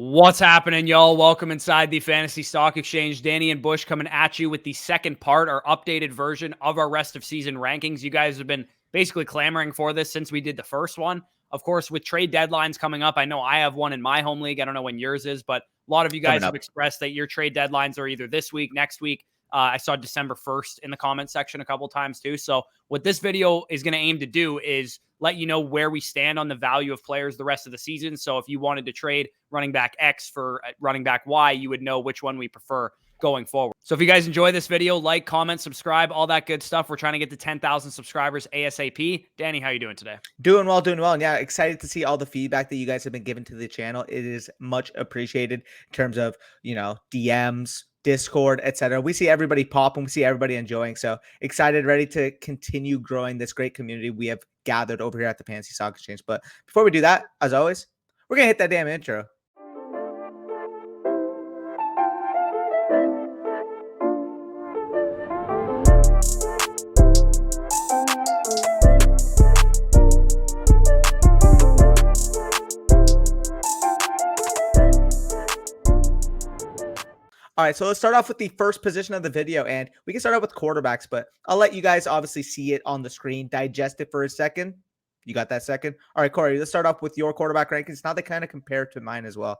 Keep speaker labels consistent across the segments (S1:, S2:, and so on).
S1: What's happening, y'all? Welcome inside the Fantasy Stock Exchange. Danny and Bush coming at you with the second part, our updated version of our rest of season rankings. You guys have been basically clamoring for this since we did the first one. Of course, with trade deadlines coming up, I know I have one in my home league. I don't know when yours is, but a lot of you guys have expressed that your trade deadlines are either this week, next week. I saw December 1st in the comment section a couple times too. So what this video is going to aim to do is let you know where we stand on the value of players the rest of the season. So if you wanted to trade running back X for running back Y, you would know which one we prefer going forward. So if you guys enjoy this video, like, comment, subscribe, all that good stuff. We're trying to get to 10,000 subscribers ASAP. Danny, how you doing today?
S2: Doing well. And yeah, excited to see all the feedback that you guys have been giving to the channel. It is much appreciated in terms of, DMs, Discord, etc. We see everybody pop and we see everybody enjoying. So excited, ready to continue growing this great community we have gathered over here at the Fantasy Stock Exchange. But before we do that, as always, we're going to hit that damn intro. All right, so let's start off with the first position of the video, and we can start out with quarterbacks, but I'll let you guys obviously see it on the screen, digest it for a second. You got that second? All right, Corey, let's start off with your quarterback rankings. Now they kind of compare to mine as well.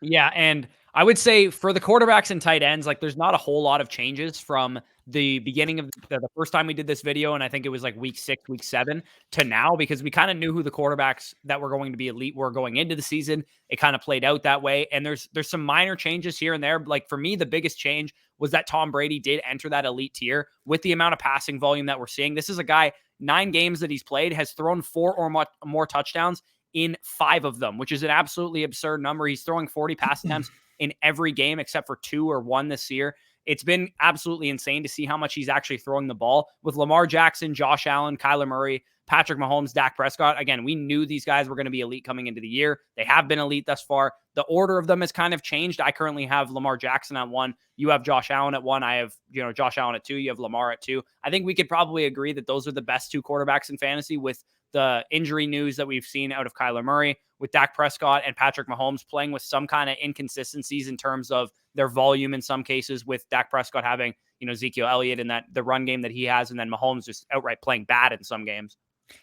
S1: Yeah, and I would say for the quarterbacks and tight ends, like there's not a whole lot of changes from the beginning of the first time we did this video, and I think it was like week 6, week 7 to now, because we kind of knew who the quarterbacks that were going to be elite were going into the season. It kind of played out that way, and there's some minor changes here and there. Like for me, the biggest change was that Tom Brady did enter that elite tier with the amount of passing volume that we're seeing. This is a guy, 9 games that he's played, has thrown 4 or more touchdowns in 5 of them, which is an absolutely absurd number. He's throwing 40 pass attempts in every game except for 2 or 1 this year. It's been absolutely insane to see how much he's actually throwing the ball with Lamar Jackson, Josh Allen, Kyler Murray, Patrick Mahomes, Dak Prescott. Again, we knew these guys were going to be elite coming into the year. They have been elite thus far. The order of them has kind of changed. I currently have Lamar Jackson at 1. You have Josh Allen at 1. I have, Josh Allen at 2. You have Lamar at 2. I think we could probably agree that those are the best 2 quarterbacks in fantasy, with the injury news that we've seen out of Kyler Murray, with Dak Prescott and Patrick Mahomes playing with some kind of inconsistencies in terms of their volume in some cases, with Dak Prescott having, Ezekiel Elliott in the run game that he has, and then Mahomes just outright playing bad in some games.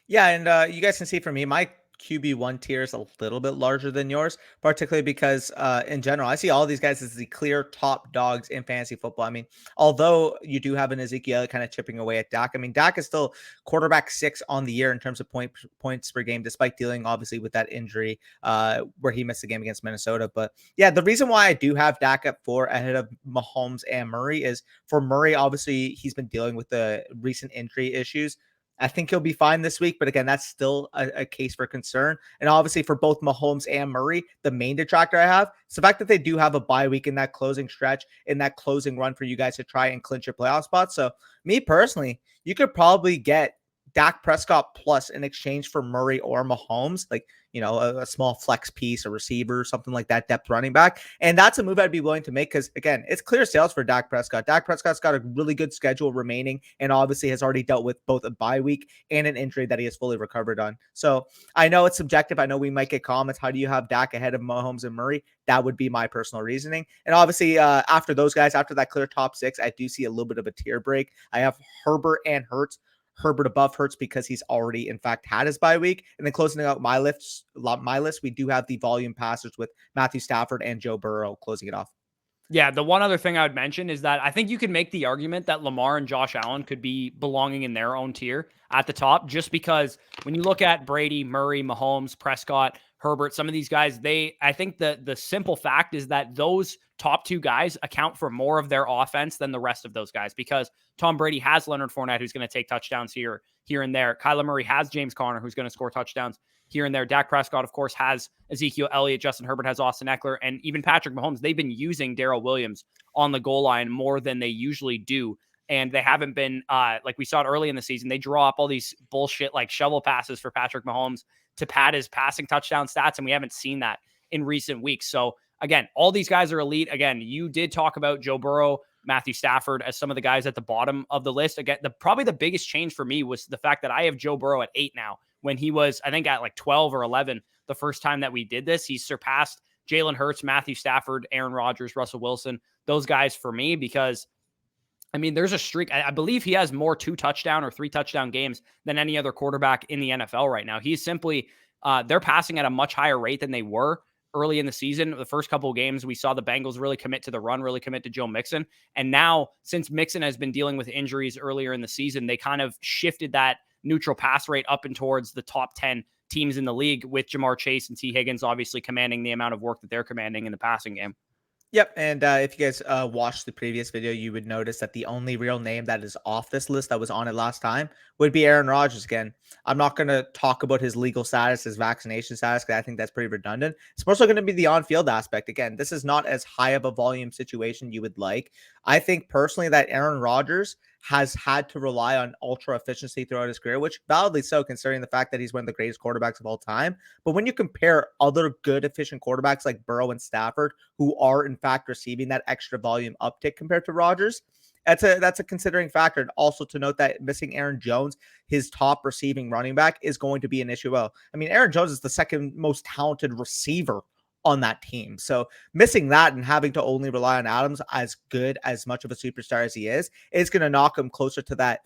S2: Yeah, and you guys can see for me, my QB1 tier is a little bit larger than yours, particularly because in general, I see all these guys as the clear top dogs in fantasy football. I mean, although you do have an Ezekiel kind of chipping away at Dak, I mean, Dak is still quarterback 6 on the year in terms of points per game, despite dealing obviously with that injury where he missed the game against Minnesota. But yeah, the reason why I do have Dak at 4 ahead of Mahomes and Murray is for Murray, obviously he's been dealing with the recent injury issues. I think he'll be fine this week, but again, that's still a case for concern. And obviously for both Mahomes and Murray, the main detractor I have is the fact that they do have a bye week in that closing stretch, in that closing run for you guys to try and clinch your playoff spot. So me personally, you could probably get Dak Prescott plus in exchange for Murray or Mahomes, like, a small flex piece, a receiver, something like that, depth running back. And that's a move I'd be willing to make because, again, it's clear sales for Dak Prescott. Dak Prescott's got a really good schedule remaining and obviously has already dealt with both a bye week and an injury that he has fully recovered on. So I know it's subjective. I know we might get comments. How do you have Dak ahead of Mahomes and Murray? That would be my personal reasoning. And obviously, after those guys, after that clear top 6, I do see a little bit of a tier break. I have Herbert and Hurts. Herbert above Hurts because he's already, in fact, had his bye week. And then closing out my list, we do have the volume passers with Matthew Stafford and Joe Burrow closing it off.
S1: Yeah, the one other thing I would mention is that I think you could make the argument that Lamar and Josh Allen could be belonging in their own tier at the top, just because when you look at Brady, Murray, Mahomes, Prescott, Herbert, some of these guys, I think the simple fact is that those top 2 guys account for more of their offense than the rest of those guys, because Tom Brady has Leonard Fournette, who's going to take touchdowns here and there. Kyler Murray has James Conner, who's going to score touchdowns here and there. Dak Prescott, of course, has Ezekiel Elliott. Justin Herbert has Austin Eckler, and even Patrick Mahomes. They've been using Darrell Williams on the goal line more than they usually do. And they haven't been, like we saw it early in the season, they draw up all these bullshit like shovel passes for Patrick Mahomes to pad his passing touchdown stats, and we haven't seen that in recent weeks. So again, all these guys are elite. Again, you did talk about Joe Burrow, Matthew Stafford as some of the guys at the bottom of the list. Again, probably the biggest change for me was the fact that I have Joe Burrow at 8 now, when he was, I think, at like 12 or 11 the first time that we did this. He's surpassed Jalen Hurts, Matthew Stafford, Aaron Rodgers, Russell Wilson, those guys for me, because I mean, there's a streak. I believe he has more 2 touchdown or 3 touchdown games than any other quarterback in the NFL right now. He's simply, they're passing at a much higher rate than they were early in the season. The first couple of games, we saw the Bengals really commit to the run, really commit to Joe Mixon. And now, since Mixon has been dealing with injuries earlier in the season, they kind of shifted that neutral pass rate up and towards the top 10 teams in the league, with Jamar Chase and T. Higgins obviously commanding the amount of work that they're commanding in the passing game.
S2: Yep, and if you guys watched the previous video, you would notice that the only real name that is off this list that was on it last time would be Aaron Rodgers again. I'm not going to talk about his legal status, his vaccination status, because I think that's pretty redundant. It's mostly going to be the on-field aspect. Again, this is not as high of a volume situation you would like. I think personally that Aaron Rodgers has had to rely on ultra efficiency throughout his career, which validly so, considering the fact that he's one of the greatest quarterbacks of all time. But when you compare other good, efficient quarterbacks like Burrow and Stafford, who are in fact receiving that extra volume uptick compared to Rodgers, that's a considering factor. And also to note that missing Aaron Jones, his top receiving running back, is going to be an issue. Well, I mean, Aaron Jones is the second most talented receiver on that team. So missing that and having to only rely on Adams, as good, as much of a superstar as he is going to knock him closer to that,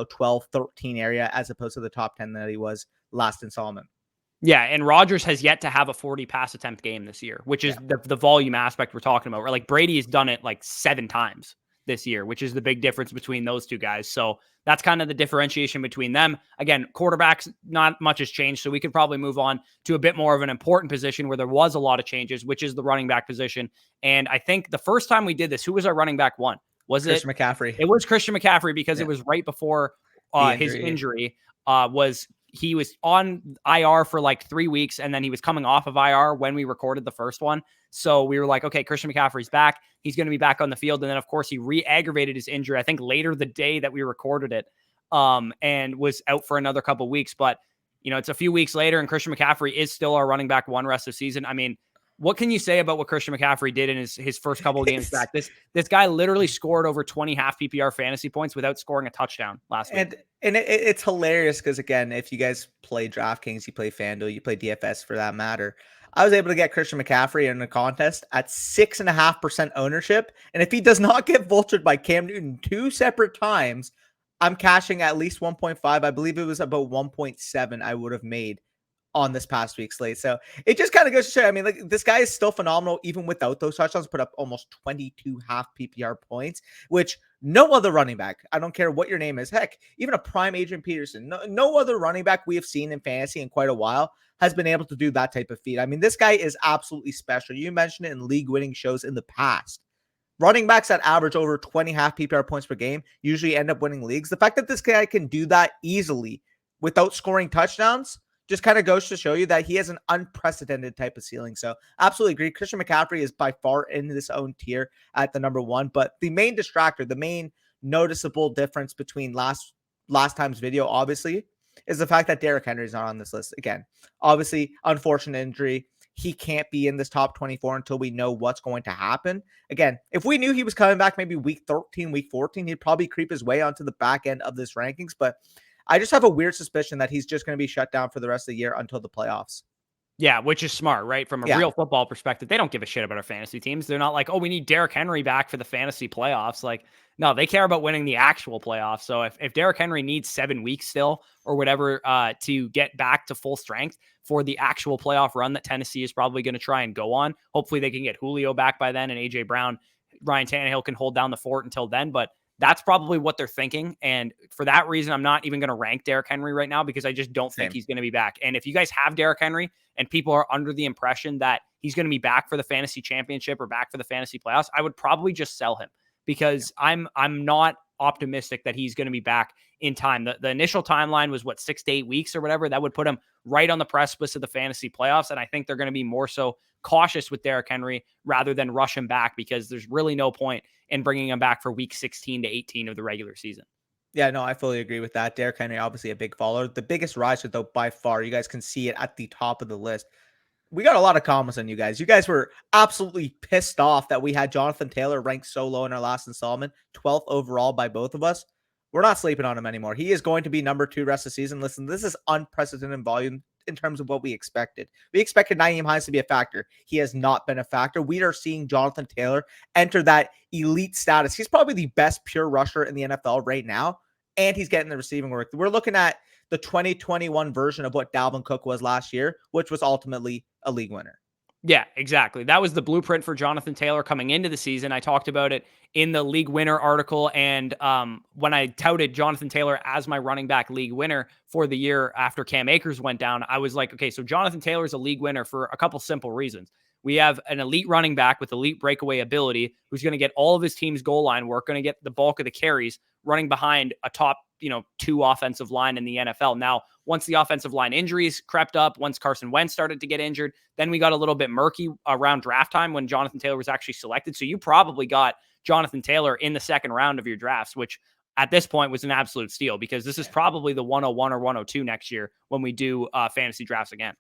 S2: 12, 13 area, as opposed to the top 10 that he was last installment.
S1: Yeah, and Rodgers has yet to have a 40 pass attempt game this year, which is the volume aspect we're talking about. Right? Like Brady has done it like 7 times this year, which is the big difference between those two guys. So that's kind of the differentiation between them. Again, quarterbacks, not much has changed. So we could probably move on to a bit more of an important position where there was a lot of changes, which is the running back position. And I think the first time we did this, who was our running back one? Was
S2: Christian McCaffrey.
S1: It was Christian McCaffrey, because it was right before his injury he was on IR for like 3 weeks, and then he was coming off of IR when we recorded the first one. So we were like, okay, Christian McCaffrey's back. He's going to be back on the field. And then, of course, he re-aggravated his injury, I think later the day that we recorded it, and was out for another couple of weeks. But, it's a few weeks later, and Christian McCaffrey is still our running back one rest of the season. I mean, what can you say about what Christian McCaffrey did in his first couple of games back? This guy literally scored over 20 half PPR fantasy points without scoring a touchdown last week.
S2: And it's hilarious because, again, if you guys play DraftKings, you play FanDuel, you play DFS for that matter, I was able to get Christian McCaffrey in a contest at 6.5% ownership. And if he does not get vultured by Cam Newton 2 separate times, I'm cashing at least 1.5. I believe it was about 1.7 I would have made on this past week's slate. So it just kind of goes to show, I mean, like, this guy is still phenomenal even without those touchdowns. Put up almost 22 half PPR points, which no other running back, I don't care what your name is, heck, even a prime Adrian Peterson, no other running back we have seen in fantasy in quite a while has been able to do that type of feat. I mean, this guy is absolutely special. You mentioned it in league winning shows in the past. Running backs that average over 20 half PPR points per game usually end up winning leagues. The fact that this guy can do that easily without scoring touchdowns just kind of goes to show you that he has an unprecedented type of ceiling. So absolutely agree. Christian McCaffrey is by far in his own tier at the number one, but the main distractor, the main noticeable difference between last time's video, obviously, is the fact that Derrick Henry is not on this list. Again, obviously, unfortunate injury. He can't be in this top 24 until we know what's going to happen. Again, if we knew he was coming back maybe week 13, week 14, he'd probably creep his way onto the back end of this rankings, but I just have a weird suspicion that he's just going to be shut down for the rest of the year until the playoffs.
S1: Yeah, which is smart, right? From a real football perspective, they don't give a shit about our fantasy teams. They're not like, oh, we need Derrick Henry back for the fantasy playoffs. Like, no, they care about winning the actual playoffs. So if Derrick Henry needs 7 weeks still or whatever to get back to full strength for the actual playoff run that Tennessee is probably going to try and go on, hopefully they can get Julio back by then, and A.J. Brown, Ryan Tannehill can hold down the fort until then. But that's probably what they're thinking. And for that reason, I'm not even going to rank Derrick Henry right now, because I just don't think he's going to be back. And if you guys have Derrick Henry and people are under the impression that he's going to be back for the fantasy championship or back for the fantasy playoffs, I would probably just sell him, because I'm not optimistic that he's going to be back in time. The initial timeline was 6 to 8 weeks or whatever. That would put him right on the precipice of the fantasy playoffs. And I think they're going to be more so cautious with Derrick Henry rather than rush him back, because there's really no point in bringing him back for week 16 to 18 of the regular season.
S2: Yeah, no, I fully agree with that. Derrick Henry, obviously a big follower. The biggest riser, though, by far, you guys can see it at the top of the list. We got a lot of comments on you guys. You guys were absolutely pissed off that we had Jonathan Taylor ranked so low in our last installment, 12th overall by both of us. We're not sleeping on him anymore. He is going to be number 2 rest of the season. Listen, this is unprecedented volume in terms of what we expected. We expected Nyheim Hines to be a factor. He has not been a factor. We are seeing Jonathan Taylor enter that elite status. He's probably the best pure rusher in the NFL right now, and he's getting the receiving work. We're looking at the 2021 version of what Dalvin Cook was last year, which was ultimately a league winner.
S1: Yeah, exactly. That was the blueprint for Jonathan Taylor coming into the season. I talked about it in the league winner article. And when I touted Jonathan Taylor as my running back league winner for the year after Cam Akers went down, I was like, okay, so Jonathan Taylor is a league winner for a couple simple reasons. We have an elite running back with elite breakaway ability who's going to get all of his team's goal line work, going to get the bulk of the carries running behind a top, 2 offensive line in the NFL. Now, once the offensive line injuries crept up, once Carson Wentz started to get injured, then we got a little bit murky around draft time when Jonathan Taylor was actually selected. So you probably got Jonathan Taylor in the second round of your drafts, which at this point was an absolute steal because this is probably the 101 or 102 next year when we do fantasy drafts again.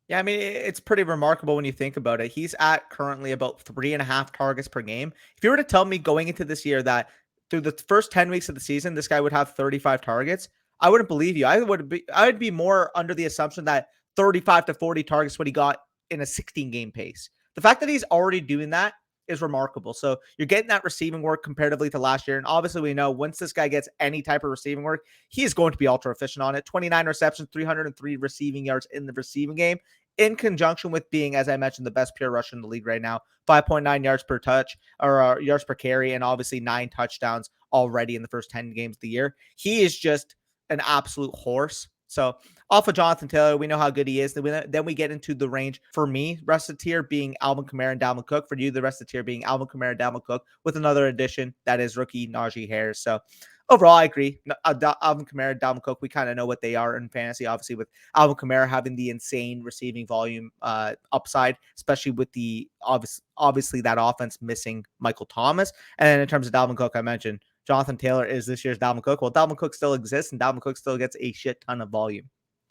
S2: Yeah, I mean, it's pretty remarkable when you think about it. He's at currently about 3.5 targets per game. If you were to tell me going into this year that through the first 10 weeks of the season, this guy would have 35 targets, I wouldn't believe you. I'd be more under the assumption that 35 to 40 targets what he got in a 16 game pace. The fact that he's already doing that is remarkable. So you're getting that receiving work comparatively to last year. And obviously we know once this guy gets any type of receiving work, he is going to be ultra efficient on it. 29 receptions, 303 receiving yards in the receiving game, in conjunction with being, as I mentioned, the best pure rusher in the league right now, 5.9 yards per touch or yards per carry, and obviously 9 touchdowns already in the first 10 games of the year. He is just an absolute horse. So off of Jonathan Taylor, we know how good he is. Then we get into the range for me, rest of the tier being Alvin Kamara and Dalvin Cook. For you, the rest of the tier being Alvin Kamara and Dalvin Cook with another addition that is rookie Najee Harris. So overall, I agree. Alvin Kamara, Dalvin Cook, we kind of know what they are in fantasy. Obviously, with Alvin Kamara having the insane receiving volume upside, especially with the obviously that offense missing Michael Thomas. And then in terms of Dalvin Cook, I mentioned Jonathan Taylor is this year's Dalvin Cook. Well, Dalvin Cook still exists, and Dalvin Cook still gets a shit ton of volume.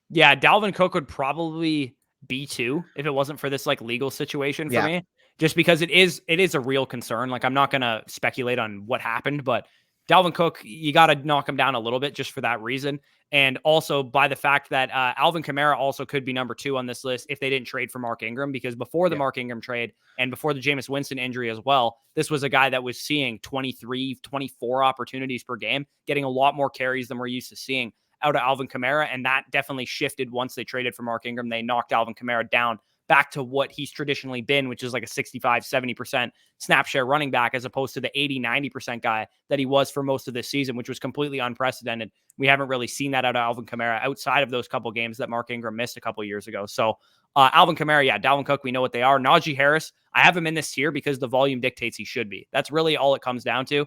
S1: Yeah, Dalvin Cook would probably be 2 if it wasn't for this legal situation for me. Just because it is a real concern. I'm not gonna speculate on what happened, but Dalvin Cook, you got to knock him down a little bit just for that reason. And also by the fact that Alvin Kamara also could be number 2 on this list if they didn't trade for Mark Ingram, because before the Mark Ingram trade and before the Jameis Winston injury as well, this was a guy that was seeing 23, 24 opportunities per game, getting a lot more carries than we're used to seeing out of Alvin Kamara. And that definitely shifted once they traded for Mark Ingram. They knocked Alvin Kamara down back to what he's traditionally been, which is like a 65, 70% snap share running back, as opposed to the 80, 90% guy that he was for most of this season, which was completely unprecedented. We haven't really seen that out of Alvin Kamara outside of those couple games that Mark Ingram missed a couple years ago. So Alvin Kamara, yeah, Dalvin Cook, we know what they are. Najee Harris, I have him in this tier because the volume dictates he should be. That's really all it comes down to.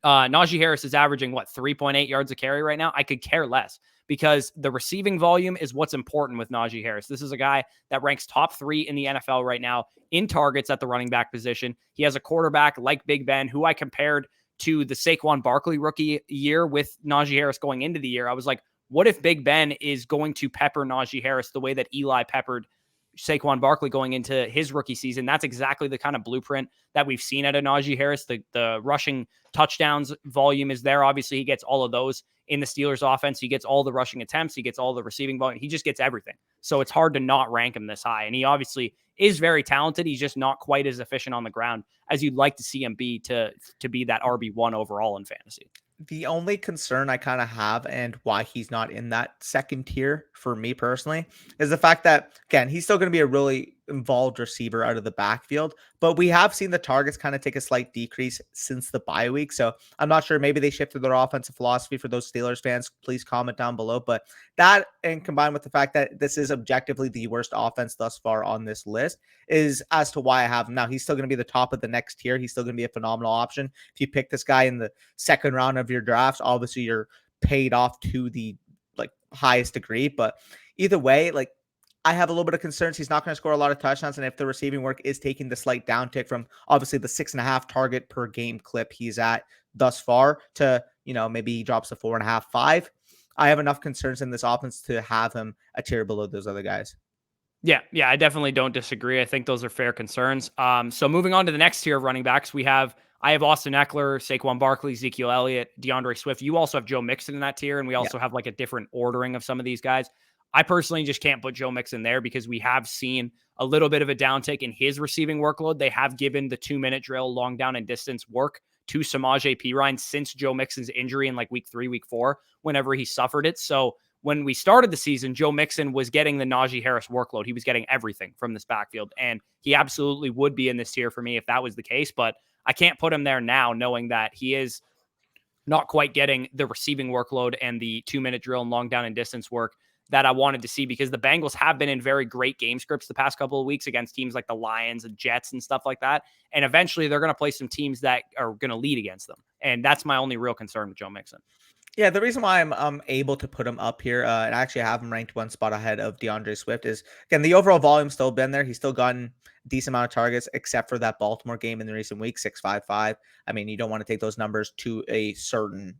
S1: Najee Harris is averaging 3.8 yards a carry right now. I could care less because the receiving volume is what's important with Najee Harris. This is a guy that ranks top 3 in the NFL right now in targets at the running back position. He has a quarterback like Big Ben, who I compared to the Saquon Barkley rookie year with Najee Harris going into the year. I was like, what if Big Ben is going to pepper Najee Harris the way that Eli peppered Saquon Barkley going into his rookie season? That's exactly the kind of blueprint that we've seen out of Najee Harris. The rushing touchdowns volume is there. Obviously, he gets all of those in the Steelers offense. He gets all the rushing attempts. He gets all the receiving volume. He just gets everything. So it's hard to not rank him this high. And he obviously is very talented. He's just not quite as efficient on the ground as you'd like to see him be to be that RB1 overall in fantasy.
S2: The only concern I kind of have, and why he's not in that second tier for me personally, is the fact that, again, he's still going to be a really involved receiver out of the backfield, but we have seen the targets kind of take a slight decrease since the bye week. So I'm not sure, maybe they shifted their offensive philosophy. For those Steelers fans, please comment down below. But that, and combined with the fact that this is objectively the worst offense thus far on this list, is as to why I have him. Now, he's still going to be the top of the next tier. He's still going to be a phenomenal option. If you pick this guy in the second round of your drafts, obviously you're paid off to the highest degree. But either way, I have a little bit of concerns. He's not going to score a lot of touchdowns. And if the receiving work is taking the slight downtick from obviously the 6.5 target per game clip he's at thus far to, maybe he drops to 4.5, 5. I have enough concerns in this offense to have him a tier below those other guys.
S1: Yeah, I definitely don't disagree. I think those are fair concerns. So moving on to the next tier of running backs, I have Austin Eckler, Saquon Barkley, Ezekiel Elliott, DeAndre Swift. You also have Joe Mixon in that tier, and we also have a different ordering of some of these guys. I personally just can't put Joe Mixon there because we have seen a little bit of a downtick in his receiving workload. They have given the 2-minute drill, long down and distance work to Samaje Perine since Joe Mixon's injury in like week 3, week 4, whenever he suffered it. So when we started the season, Joe Mixon was getting the Najee Harris workload. He was getting everything from this backfield, and he absolutely would be in this tier for me if that was the case. But I can't put him there now, knowing that he is not quite getting the receiving workload and the 2-minute drill and long down and distance work that I wanted to see, because the Bengals have been in very great game scripts the past couple of weeks against teams like the Lions and Jets and stuff like that. And eventually they're going to play some teams that are going to lead against them. And that's my only real concern with Joe Mixon.
S2: Yeah, the reason why I'm able to put him up here, and I actually have him ranked one spot ahead of DeAndre Swift, is again the overall volume's still been there. He's still gotten a decent amount of targets, except for that Baltimore game in the recent week, 655. I mean, you don't want to take those numbers to a certain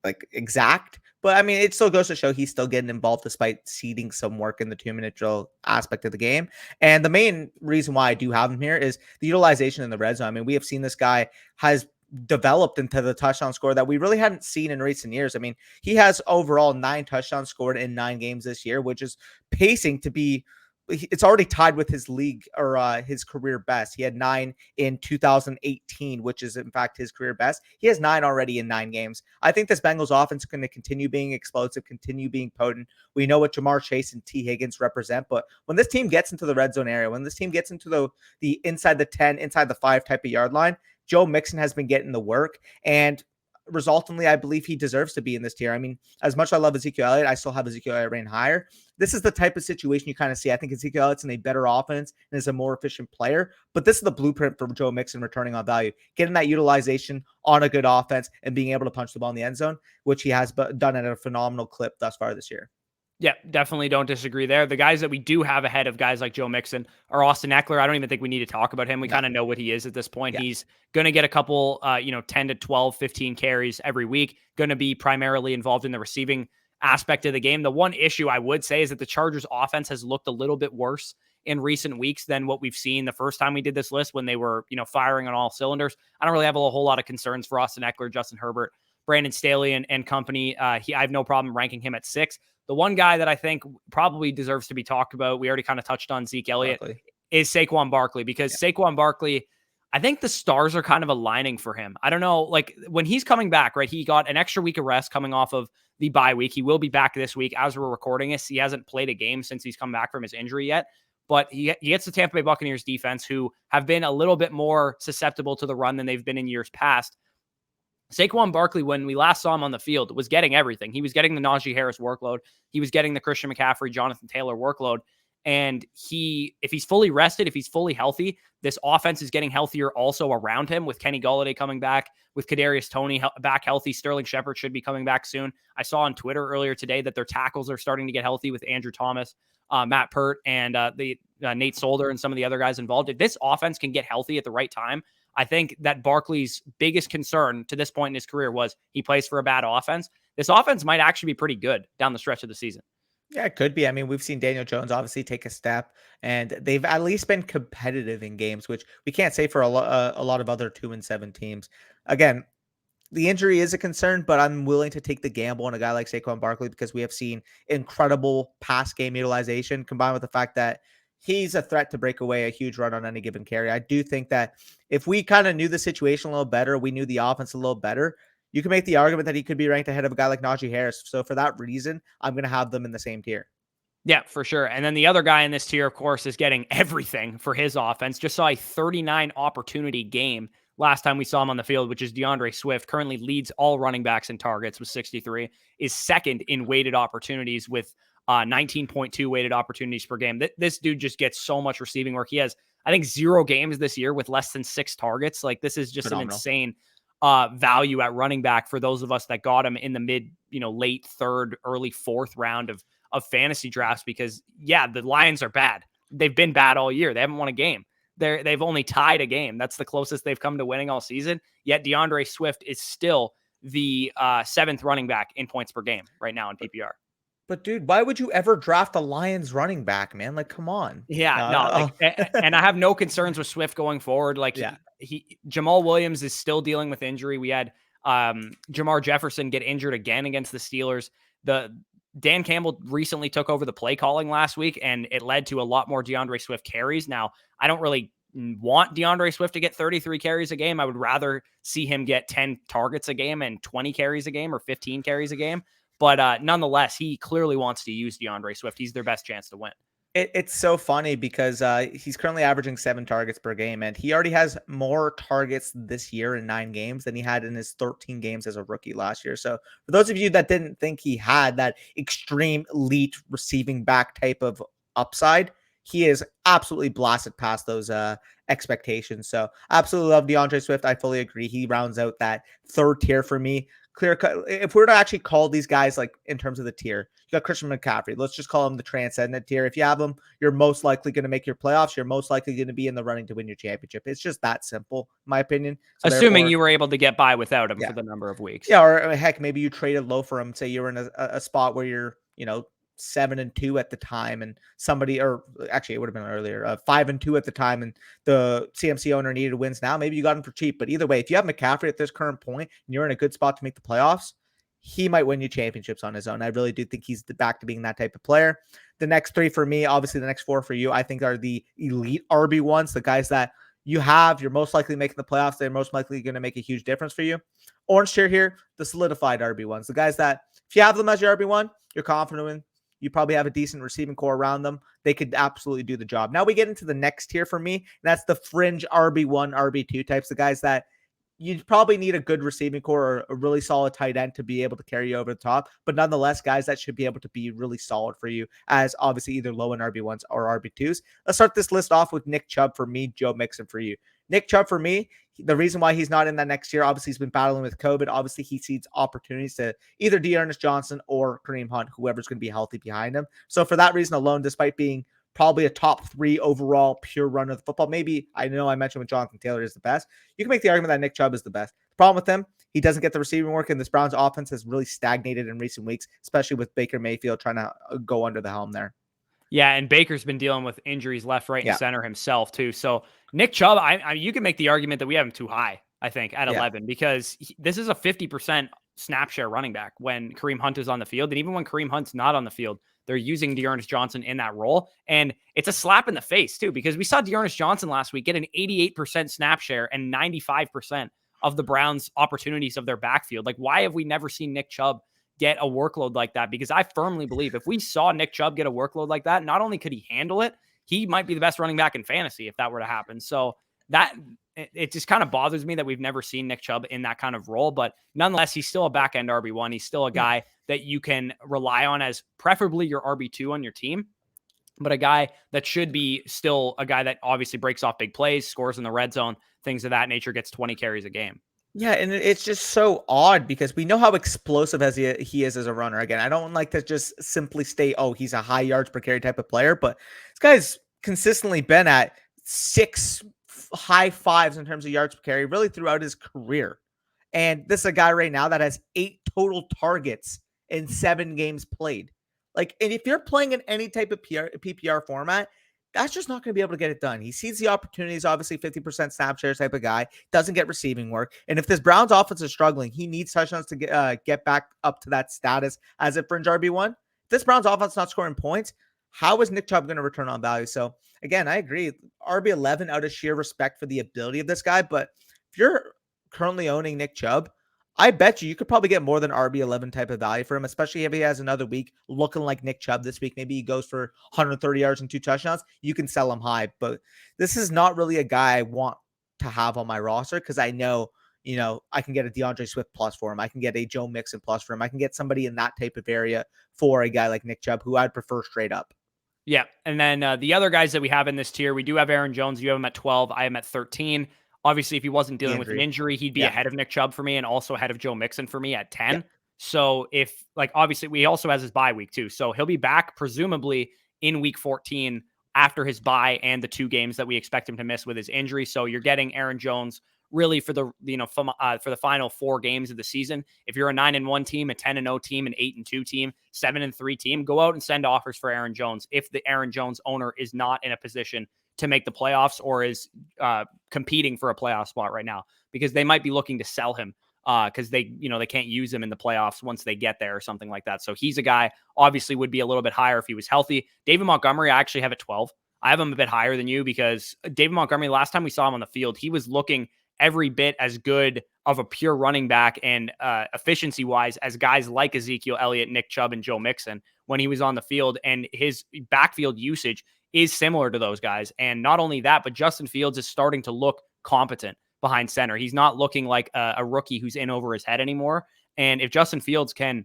S2: like exact, but I mean, it still goes to show he's still getting involved despite ceding some work in the 2-minute drill aspect of the game. And the main reason why I do have him here is the utilization in the red zone. I mean, we have seen this guy has developed into the touchdown score that we really hadn't seen in recent years. I mean, he has overall 9 touchdowns scored in 9 games this year, which is pacing to be, it's already tied with his league or his career best. He had 9 in 2018, which is in fact his career best. He has 9 already in 9 games. I think this Bengals offense is going to continue being explosive, continue being potent. We know what Jamar Chase and T. Higgins represent, but when this team gets into the red zone area, when this team gets into the inside the 10, inside the 5 type of yard line, Joe Mixon has been getting the work, and resultantly, I believe he deserves to be in this tier. I mean, as much as I love Ezekiel Elliott, I still have Ezekiel Elliott ranked higher. This is the type of situation you kind of see. I think Ezekiel Elliott's in a better offense and is a more efficient player, but this is the blueprint for Joe Mixon returning on value, getting that utilization on a good offense and being able to punch the ball in the end zone, which he has done at a phenomenal clip thus far this year.
S1: Yeah, definitely don't disagree there. The guys that we do have ahead of guys like Joe Mixon are Austin Eckler. I don't even think we need to talk about him. We kind of know what he is at this point. Yeah. He's going to get a couple, 10 to 12, 15 carries every week, going to be primarily involved in the receiving aspect of the game. The one issue I would say is that the Chargers offense has looked a little bit worse in recent weeks than what we've seen the first time we did this list when they were, firing on all cylinders. I don't really have a whole lot of concerns for Austin Eckler, Justin Herbert, Brandon Staley and company. I have no problem ranking him at 6. The one guy that I think probably deserves to be talked about, we already kind of touched on Zeke Elliott, is Saquon Barkley, because Saquon Barkley, I think the stars are kind of aligning for him. I don't know, like when he's coming back, right? He got an extra week of rest coming off of the bye week. He will be back this week as we're recording this. He hasn't played a game since he's come back from his injury yet, but he gets the Tampa Bay Buccaneers defense, who have been a little bit more susceptible to the run than they've been in years past. Saquon Barkley, when we last saw him on the field, was getting everything. He was getting the Najee Harris workload. He was getting the Christian McCaffrey, Jonathan Taylor workload. And if he's fully rested, if he's fully healthy, this offense is getting healthier also around him, with Kenny Golladay coming back, with Kadarius Toney back healthy. Sterling Shepard should be coming back soon. I saw on Twitter earlier today that their tackles are starting to get healthy, with Andrew Thomas, Matt Pert, and Nate Solder and some of the other guys involved. If this offense can get healthy at the right time, I think that Barkley's biggest concern to this point in his career was he plays for a bad offense. This offense might actually be pretty good down the stretch of the season.
S2: Yeah, it could be. I mean, we've seen Daniel Jones obviously take a step, and they've at least been competitive in games, which we can't say for a lot of other 2-7 teams. Again, the injury is a concern, but I'm willing to take the gamble on a guy like Saquon Barkley because we have seen incredible pass game utilization combined with the fact that he's a threat to break away a huge run on any given carry. I do think that if we kind of knew the situation a little better, we knew the offense a little better, you can make the argument that he could be ranked ahead of a guy like Najee Harris. So for that reason, I'm going to have them in the same tier.
S1: Yeah, for sure. And then the other guy in this tier, of course, is getting everything for his offense. Just saw a 39 opportunity game last time we saw him on the field, which is DeAndre Swift. Currently leads all running backs in targets with 63, is second in weighted opportunities with 19.2 weighted opportunities per game. This dude just gets so much receiving work. He has, I think, 0 games this year with less than 6 targets. Like, this is just phenomenal. An insane value at running back for those of us that got him in the mid, late 3rd, early 4th round of fantasy drafts, because the Lions are bad. They've been bad all year. They haven't won a game. They've only tied a game. That's the closest they've come to winning all season. Yet DeAndre Swift is still the 7th running back in points per game right now in PPR.
S2: But dude, why would you ever draft a Lions running back, man? Like, come on.
S1: Yeah, and I have no concerns with Swift going forward. Like, he Jamal Williams is still dealing with injury. We had Jamar Jefferson get injured again against the Steelers. Dan Campbell recently took over the play calling last week, and it led to a lot more DeAndre Swift carries. Now, I don't really want DeAndre Swift to get 33 carries a game. I would rather see him get 10 targets a game and 20 carries a game or 15 carries a game. But nonetheless, he clearly wants to use DeAndre Swift. He's their best chance to win.
S2: It's so funny because he's currently averaging 7 targets per game, and he already has more targets this year in 9 games than he had in his 13 games as a rookie last year. So for those of you that didn't think he had that extreme elite receiving back type of upside, he is absolutely blasted past those expectations. So absolutely love DeAndre Swift. I fully agree. He rounds out that third tier for me. Clear cut. If we were to actually call these guys like in terms of the tier, you got Christian McCaffrey. Let's just call him the transcendent tier. If you have him, you're most likely going to make your playoffs. You're most likely going to be in the running to win your championship. It's just that simple, in my opinion. So
S1: assuming you were able to get by without him
S2: yeah,
S1: for the number of weeks.
S2: Yeah, or heck, maybe you traded low for him. Say you're in a spot where you're, 7-2 at the time, and somebody, or actually it would have been earlier, 5-2 at the time, and the CMC owner needed wins now. Maybe you got him for cheap, but either way, if you have McCaffrey at this current point and you're in a good spot to make the playoffs, he might win you championships on his own. I really do think he's back to being that type of player. The next 3 for me, obviously the next 4 for you, I think are the elite RB1s, the guys that you're most likely making the playoffs. They're most likely going to make a huge difference for you. Orange tier here, the solidified RB1s, the guys that if you have them as your RB1, you're confident in. You probably have a decent receiving core around them. They could absolutely do the job. Now we get into the next tier for me. That's the fringe RB1, RB2 types, the guys that you probably need a good receiving core or a really solid tight end to be able to carry you over the top. But nonetheless, guys that should be able to be really solid for you as obviously either low in RB1s or RB2s. Let's start this list off with Nick Chubb for me, Joe Mixon for you. Nick Chubb for me, the reason why he's not in that next year, obviously he's been battling with COVID. Obviously he sees opportunities to either D'Ernest Johnson or Kareem Hunt, whoever's going to be healthy behind him. So for that reason alone, despite being probably a top 3 overall pure runner of the football, maybe, I know I mentioned when Jonathan Taylor is the best, you can make the argument that Nick Chubb is the best. The problem with him, he doesn't get the receiving work, and this Browns offense has really stagnated in recent weeks, especially with Baker Mayfield trying to go under the helm there.
S1: Yeah, and Baker's been dealing with injuries left, right, and center himself too. So Nick Chubb, you can make the argument that we have him too high, I think, at 11, because this is a 50% snap share running back when Kareem Hunt is on the field. And even when Kareem Hunt's not on the field, they're using D'Ernest Johnson in that role. And it's a slap in the face too, because we saw D'Ernest Johnson last week get an 88% snap share and 95% of the Browns' opportunities of their backfield. Like, why have we never seen Nick Chubb get a workload like that? Because I firmly believe if we saw Nick Chubb get a workload like that, not only could he handle it, he might be the best running back in fantasy if that were to happen. So that it just kind of bothers me that we've never seen Nick Chubb in that kind of role, but nonetheless, he's still a back end RB1. He's still a guy that you can rely on as preferably your RB2 on your team, but a guy that should be still a guy that obviously breaks off big plays, scores in the red zone, things of that nature, gets 20 carries a game.
S2: Yeah, and it's just so odd because we know how explosive as he is as a runner. Again, I don't like to just simply state, oh, he's a high yards per carry type of player, but this guy's consistently been at 6 high 5s in terms of yards per carry really throughout his career. And this is a guy right now that has 8 total targets in 7 games played. Like, and if you're playing in any type of PPR format, that's just not going to be able to get it done. He sees the opportunities, obviously 50% snap share type of guy, doesn't get receiving work. And if this Browns offense is struggling, he needs touchdowns to get back up to that status as a fringe RB1. If this Browns offense not scoring points, how is Nick Chubb going to return on value? So again, I agree. RB11 out of sheer respect for the ability of this guy. But if you're currently owning Nick Chubb, I bet you could probably get more than RB11 type of value for him, especially if he has another week looking like Nick Chubb this week. Maybe he goes for 130 yards and 2 touchdowns. You can sell him high, but this is not really a guy I want to have on my roster because I know, I can get a DeAndre Swift plus for him. I can get a Joe Mixon plus for him. I can get somebody in that type of area for a guy like Nick Chubb, who I'd prefer straight up.
S1: Yeah. And then the other guys that we have in this tier, we do have Aaron Jones. You have him at 12. I am at 13. Obviously, if he wasn't dealing with an injury, he'd be ahead of Nick Chubb for me and also ahead of Joe Mixon for me at 10. So if, obviously, we also has his bye week too. So he'll be back presumably in week 14 after his bye and the 2 games that we expect him to miss with his injury. So you're getting Aaron Jones really for the, for the final 4 games of the season. If you're a 9-1 team, a 10-0 team, an 8-2 team, 7-3 team, go out and send offers for Aaron Jones if the Aaron Jones owner is not in a position to make the playoffs or is competing for a playoff spot right now, because they might be looking to sell him because they can't use him in the playoffs once they get there or something like that. So he's a guy obviously would be a little bit higher if he was healthy. David Montgomery, I actually have at 12. I have him a bit higher than you because David Montgomery, last time we saw him on the field, he was looking every bit as good of a pure running back and efficiency wise as guys like Ezekiel Elliott, Nick Chubb, and Joe Mixon when he was on the field. And his backfield usage is similar to those guys. And not only that, but Justin Fields is starting to look competent behind center. He's not looking like a rookie who's in over his head anymore. And if Justin Fields can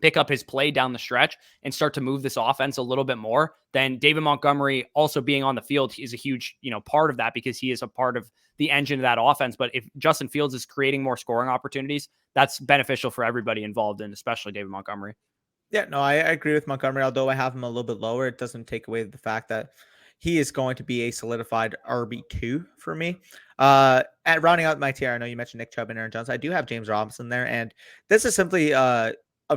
S1: pick up his play down the stretch and start to move this offense a little bit more, then David Montgomery also being on the field is a huge, part of that because he is a part of the engine of that offense. But if Justin Fields is creating more scoring opportunities, that's beneficial for everybody involved, and especially David Montgomery.
S2: Yeah, no, I agree with Montgomery. Although I have him a little bit lower, it doesn't take away the fact that he is going to be a solidified RB2 for me. At rounding out my tier, I know you mentioned Nick Chubb and Aaron Jones. I do have James Robinson there, and this is simply a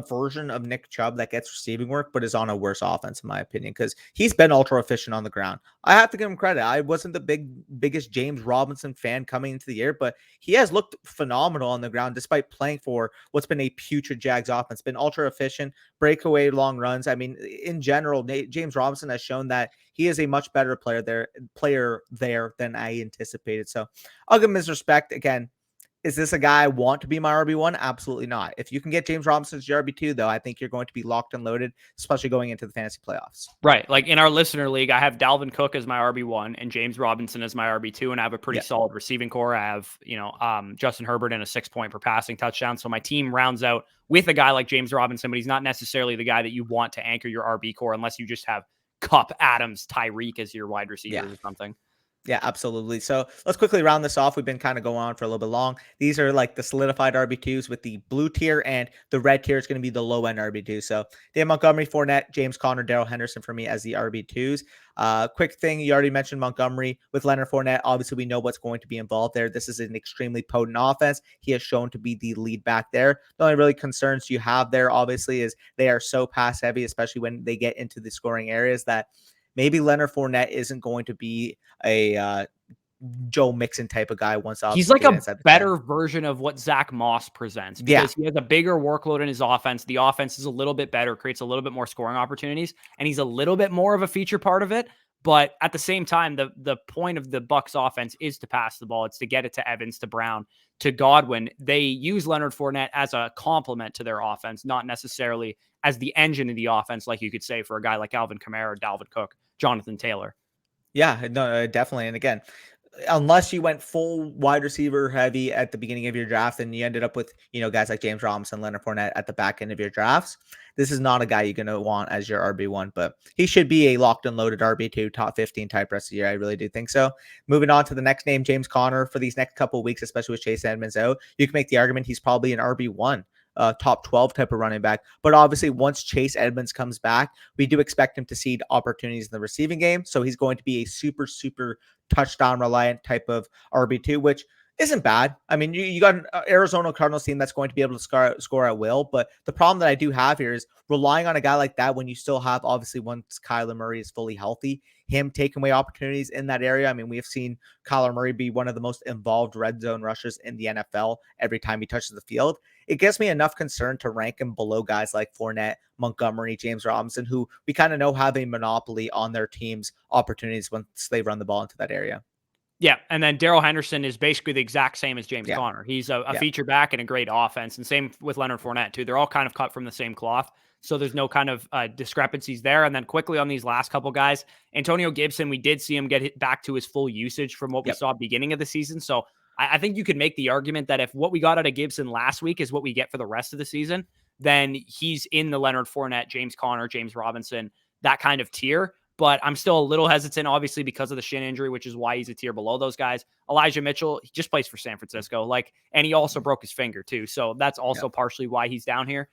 S2: version of Nick Chubb that gets receiving work, but is on a worse offense, in my opinion, because he's been ultra efficient on the ground. I have to give him credit. I wasn't the biggest James Robinson fan coming into the year, but he has looked phenomenal on the ground despite playing for what's been a putrid Jags offense. Been ultra efficient, breakaway long runs. I mean, in general, James Robinson has shown that he is a much better player there than I anticipated. So I'll give him his respect. Again, is this a guy I want to be my RB1? Absolutely not. If you can get James Robinson as your RB2, though, I think you're going to be locked and loaded, especially going into the fantasy playoffs.
S1: Right. Like in our listener league, I have Dalvin Cook as my RB1 and James Robinson as my RB2, and I have a pretty solid receiving core. I have, Justin Herbert and a 6-point per passing touchdown. So my team rounds out with a guy like James Robinson, but he's not necessarily the guy that you want to anchor your RB core unless you just have Kupp, Adams, Tyreek as your wide receivers or something.
S2: Yeah, absolutely. So let's quickly round this off. We've been kind of going on for a little bit long. These are like the solidified RB2s with the blue tier, and the red tier is going to be the low end RB2. So David Montgomery, Fournette, James Conner, Darrell Henderson for me as the RB2s. Quick thing, you already mentioned Montgomery with Leonard Fournette. Obviously, we know what's going to be involved there. This is an extremely potent offense. He has shown to be the lead back there. The only really concerns you have there, obviously, is they are so pass heavy, especially when they get into the scoring areas, that maybe Leonard Fournette isn't going to be a Joe Mixon type of guy once
S1: he's like a better version of what Zach Moss presents because he has a bigger workload in his offense. The offense is a little bit better, creates a little bit more scoring opportunities, and he's a little bit more of a feature part of it. But at the same time, the point of the Bucs offense is to pass the ball. It's to get it to Evans, to Brown, to Godwin. They use Leonard Fournette as a complement to their offense, not necessarily as the engine of the offense, like you could say for a guy like Alvin Kamara, Dalvin Cook, Jonathan Taylor.
S2: Yeah, no, definitely. And again, unless you went full wide receiver heavy at the beginning of your draft and you ended up with, guys like James Robinson, Leonard Fournette at the back end of your drafts, this is not a guy you're going to want as your RB1, but he should be a locked and loaded RB2, top 15 type rest of the year. I really do think so. Moving on to the next name, James Conner, for these next couple of weeks, especially with Chase Edmonds out, you can make the argument he's probably an RB1. Top 12 type of running back. But obviously, once Chase Edmonds comes back, we do expect him to see opportunities in the receiving game. So he's going to be a super, super touchdown reliant type of RB2, which isn't bad. I mean, you got an Arizona Cardinals team that's going to be able to score at will. But the problem that I do have here is relying on a guy like that when you still have, obviously, once Kyler Murray is fully healthy, him taking away opportunities in that area. I mean, we have seen Kyler Murray be one of the most involved red zone rushers in the NFL every time he touches the field. It gives me enough concern to rank him below guys like Fournette, Montgomery, James Robinson, who we kind of know have a monopoly on their team's opportunities once they run the ball into that area.
S1: Yeah, and then Darrell Henderson is basically the exact same as James Conner. He's a feature back and a great offense, and same with Leonard Fournette, too. They're all kind of cut from the same cloth, so there's no kind of discrepancies there. And then quickly on these last couple guys, Antonio Gibson, we did see him get back to his full usage from what we saw beginning of the season, so I think you could make the argument that if what we got out of Gibson last week is what we get for the rest of the season, then he's in the Leonard Fournette, James Conner, James Robinson, that kind of tier. But I'm still a little hesitant, obviously, because of the shin injury, which is why he's a tier below those guys. Elijah Mitchell, he just plays for San Francisco, and he also broke his finger too. So that's also partially why he's down here.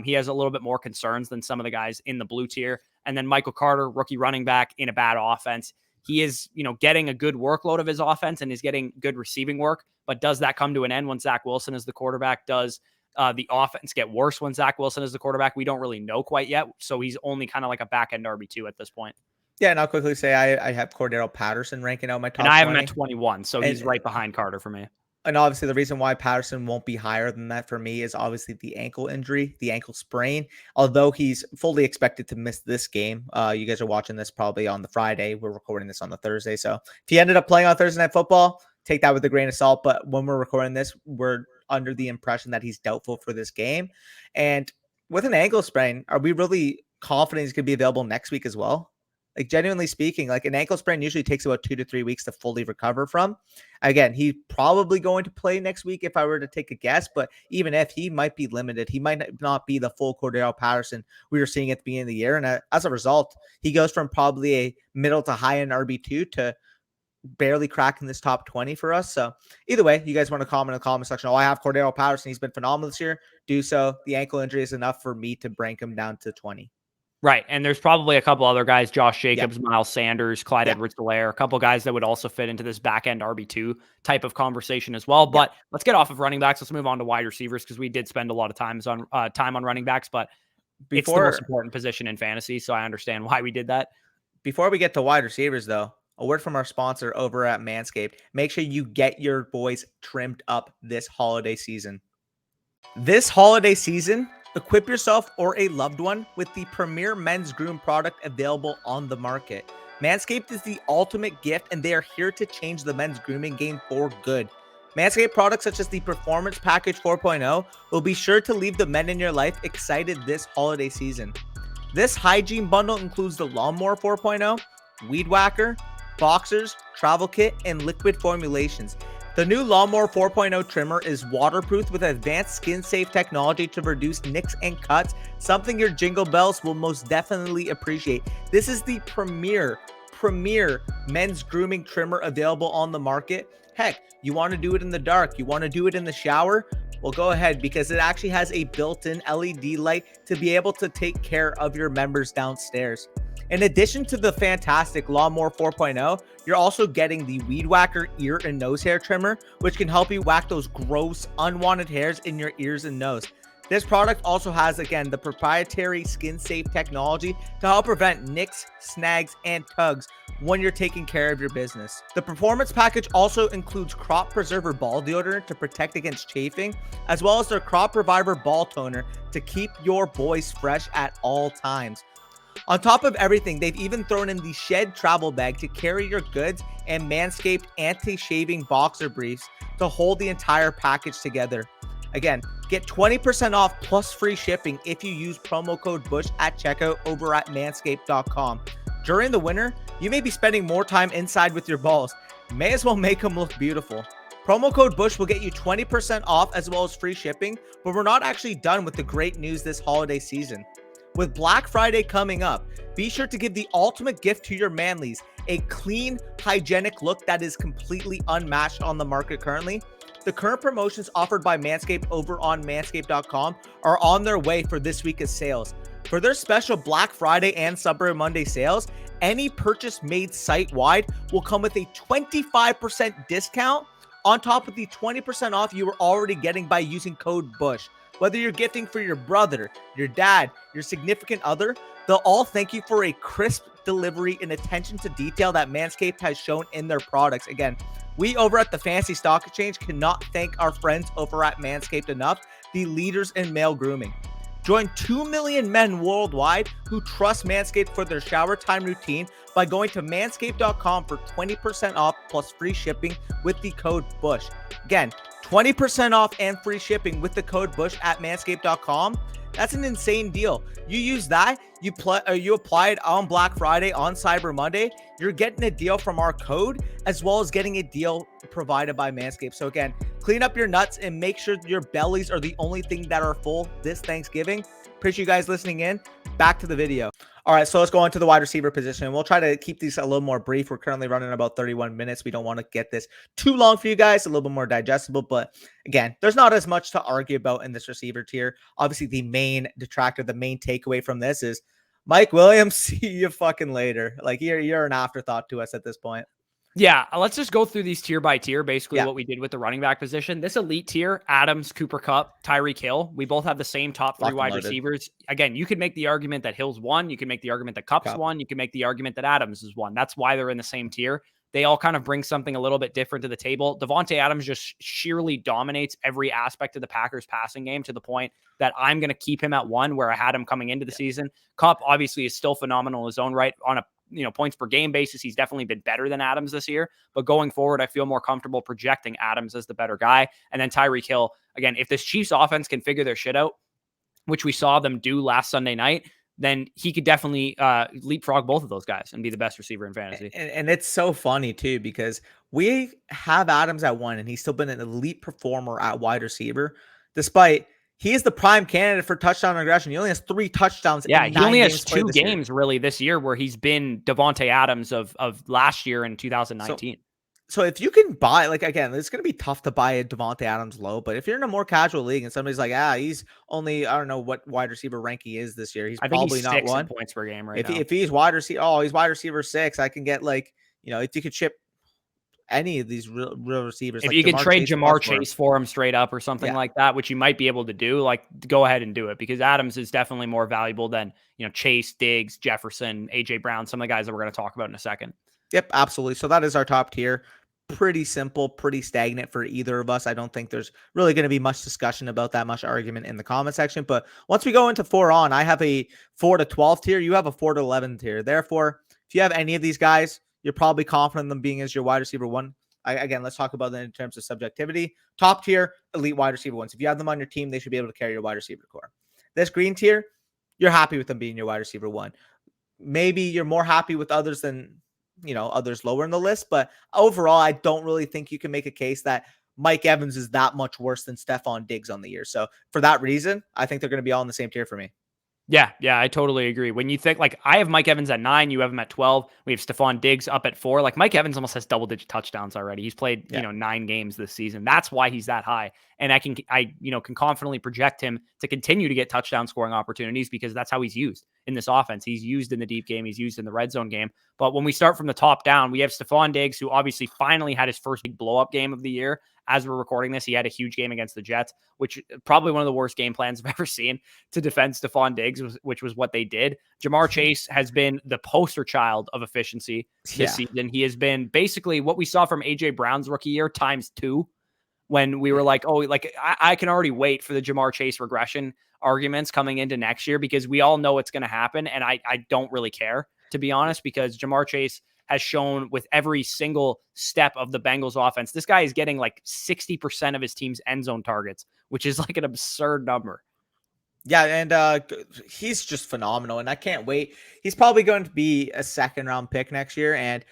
S1: He has a little bit more concerns than some of the guys in the blue tier. And then Michael Carter, rookie running back in a bad offense. He is, getting a good workload of his offense and is getting good receiving work. But does that come to an end when Zach Wilson is the quarterback? Does the offense get worse when Zach Wilson is the quarterback? We don't really know quite yet. So he's only kind of like a back-end RB2 at this point.
S2: Yeah, and I'll quickly say I have Cordero Patterson ranking out my top 20.
S1: And I have him at 21, so he's right behind Carter for me.
S2: And obviously, the reason why Patterson won't be higher than that for me is obviously the ankle injury, the ankle sprain. Although he's fully expected to miss this game. You guys are watching this probably on the Friday. We're recording this on the Thursday. So if he ended up playing on Thursday Night Football, take that with a grain of salt. But when we're recording this, we're under the impression that he's doubtful for this game. And with an ankle sprain, are we really confident he's going to be available next week as well? Like, genuinely speaking, like an ankle sprain usually takes about 2 to 3 weeks to fully recover from. Again, he's probably going to play next week if I were to take a guess, but even if, he might be limited, he might not be the full Cordero Patterson we were seeing at the beginning of the year. And as a result, he goes from probably a middle to high end RB2 to barely cracking this top 20 for us. So either way, you guys want to comment in the comment section, oh, I have Cordero Patterson, he's been phenomenal this year. Do so. The ankle injury is enough for me to rank him down to 20.
S1: Right. And there's probably a couple other guys, Josh Jacobs,
S2: Yeah.
S1: Miles Sanders, Clyde
S2: Yeah.
S1: Edwards-Helaire, a couple guys that would also fit into this back end RB2 type of conversation as well. But let's get off of running backs. Let's move on to wide receivers, because we did spend a lot of time on running backs, but it's the most important position in fantasy. So I understand why we did that.
S2: Before we get to wide receivers, though, a word from our sponsor over at Manscaped. Make sure you get your boys trimmed up this holiday season. This holiday season, equip yourself or a loved one with the premier men's groom product available on the market. Manscaped is the ultimate gift, and they are here to change the men's grooming game for good. Manscaped products such as the Performance Package 4.0 will be sure to leave the men in your life excited this holiday season. This hygiene bundle includes the Lawnmower 4.0, Weed Whacker, Boxers, Travel Kit, and liquid formulations. The new Lawnmower 4.0 trimmer is waterproof with advanced skin-safe technology to reduce nicks and cuts, something your jingle bells will most definitely appreciate. This is the premier men's grooming trimmer available on the market. Heck, you want to do it in the dark, you want to do it in the shower? Well, go ahead, because it actually has a built-in LED light to be able to take care of your members downstairs. In addition to the fantastic Lawnmower 4.0, you're also getting the Weed Whacker ear and nose hair trimmer, which can help you whack those gross, unwanted hairs in your ears and nose. This product also has, again, the proprietary skin-safe technology to help prevent nicks, snags, and tugs when you're taking care of your business. The Performance Package also includes Crop Preserver Ball Deodorant to protect against chafing, as well as their Crop Reviver Ball Toner to keep your boys fresh at all times. On top of everything, they've even thrown in the Shed Travel Bag to carry your goods and Manscaped Anti-Shaving Boxer Briefs to hold the entire package together. Again, get 20% off plus free shipping if you use promo code BUSH at checkout over at manscaped.com. During the winter, you may be spending more time inside with your balls. May as well make them look beautiful. Promo code BUSH will get you 20% off as well as free shipping, but we're not actually done with the great news this holiday season. With Black Friday coming up, be sure to give the ultimate gift to your manlies, a clean, hygienic look that is completely unmatched on the market currently. The current promotions offered by Manscaped over on manscaped.com are on their way for this week of sales. For their special Black Friday and Cyber Monday sales, any purchase made site-wide will come with a 25% discount on top of the 20% off you were already getting by using code BUSH. Whether you're gifting for your brother, your dad, your significant other, they'll all thank you for a crisp delivery and attention to detail that Manscaped has shown in their products. Again, we over at the Fantasy Stock Exchange cannot thank our friends over at Manscaped enough, the leaders in male grooming. Join 2 million men worldwide who trust Manscaped for their shower time routine by going to manscaped.com for 20% off plus free shipping with the code BUSH. Again, 20% off and free shipping with the code BUSH at manscaped.com. That's an insane deal. You use that, you apply it on Black Friday, on Cyber Monday, you're getting a deal from our code, as well as getting a deal provided by Manscaped. So again, clean up your nuts and make sure your bellies are the only thing that are full this Thanksgiving. Appreciate you guys listening in. Back to the video. All right, so let's go on to the wide receiver position. We'll try to keep these a little more brief. We're currently running about 31 minutes. We don't want to get this too long for you guys, a little bit more digestible. But again, there's not as much to argue about in this receiver tier. Obviously, the main detractor, the main takeaway from this is Mike Williams, see you fucking later. Like, you're an afterthought to us at this point.
S1: Yeah, let's just go through these tier by tier, basically what we did with the running back position. This elite tier, Adams, Cooper Kupp, Tyreek Hill, we both have the same top three wide receivers. Again, you could make the argument that Hill's one. You can make the argument that Kupp's one. You can make the argument that Adams is one. That's why they're in the same tier. They all kind of bring something a little bit different to the table. Devontae Adams just sheerly dominates every aspect of the Packers passing game to the point that I'm going to keep him at 1 where I had him coming into the season. Kupp obviously is still phenomenal in his own right on a points per game basis. He's definitely been better than Adams this year, but going forward, I feel more comfortable projecting Adams as the better guy. And then Tyreek Hill, again, if this Chiefs offense can figure their shit out, which we saw them do last Sunday night, then he could definitely leapfrog both of those guys and be the best receiver in fantasy.
S2: And it's so funny too, because we have Adams at 1 and he's still been an elite performer at wide receiver, despite he is the prime candidate for touchdown regression. He only has 3 touchdowns.
S1: Yeah,
S2: in
S1: he only has
S2: games
S1: 2 games really this year where he's been Devontae Adams of last year in 2019.
S2: So if you can buy, like, again, it's going to be tough to buy a Devontae Adams low, but if you're in a more casual league and somebody's like, he's only, I don't know what wide receiver rank he is this year. He's probably
S1: he's
S2: not
S1: 6
S2: 1
S1: points per game right now.
S2: If he's wide receiver, he's wide receiver 6. I can get if you could ship any of these real receivers.
S1: If you could trade Jamar Chase for him straight up or something like that, which you might be able to do, like, go ahead and do it, because Adams is definitely more valuable than, Chase, Diggs, Jefferson, AJ Brown, some of the guys that we're going to talk about in a second.
S2: Yep, absolutely. So that is our top tier. Pretty simple, pretty stagnant for either of us. I don't think there's really going to be much discussion about that, much argument in the comment section. But once we go into 4 on, I have a 4 to 12 tier. You have a 4 to 11 tier. Therefore, if you have any of these guys, you're probably confident in them being as your wide receiver 1. Again, let's talk about that in terms of subjectivity. Top tier, elite wide receiver 1s. If you have them on your team, they should be able to carry your wide receiver core. This green tier, you're happy with them being your wide receiver 1. Maybe you're more happy with others than others lower in the list, but overall, I don't really think you can make a case that Mike Evans is that much worse than Stephon Diggs on the year. So for that reason, I think they're going to be all in the same tier for me.
S1: Yeah, I totally agree. When you think, like, I have Mike Evans at 9, you have him at 12. We have Stephon Diggs up at 4. Like, Mike Evans almost has double-digit touchdowns already. He's played, 9 games this season. That's why he's that high. And I can confidently project him to continue to get touchdown scoring opportunities, because that's how he's used in this offense. He's used in the deep game. He's used in the red zone game. But when we start from the top down, we have Stephon Diggs, who obviously finally had his first big blow-up game of the year. As we're recording this, he had a huge game against the Jets, which probably one of the worst game plans I've ever seen to defend Stephon Diggs, which was what they did. Jamar Chase has been the poster child of efficiency this season. He has been basically what we saw from AJ Brown's rookie year ×2, when we were like, I can already wait for the Jamar Chase regression arguments coming into next year, because we all know it's going to happen. And I don't really care, to be honest, because Jamar Chase has shown with every single step of the Bengals offense, this guy is getting like 60% of his team's end zone targets, which is like an absurd number.
S2: Yeah, and he's just phenomenal, and I can't wait. He's probably going to be a 2nd-round pick next year, and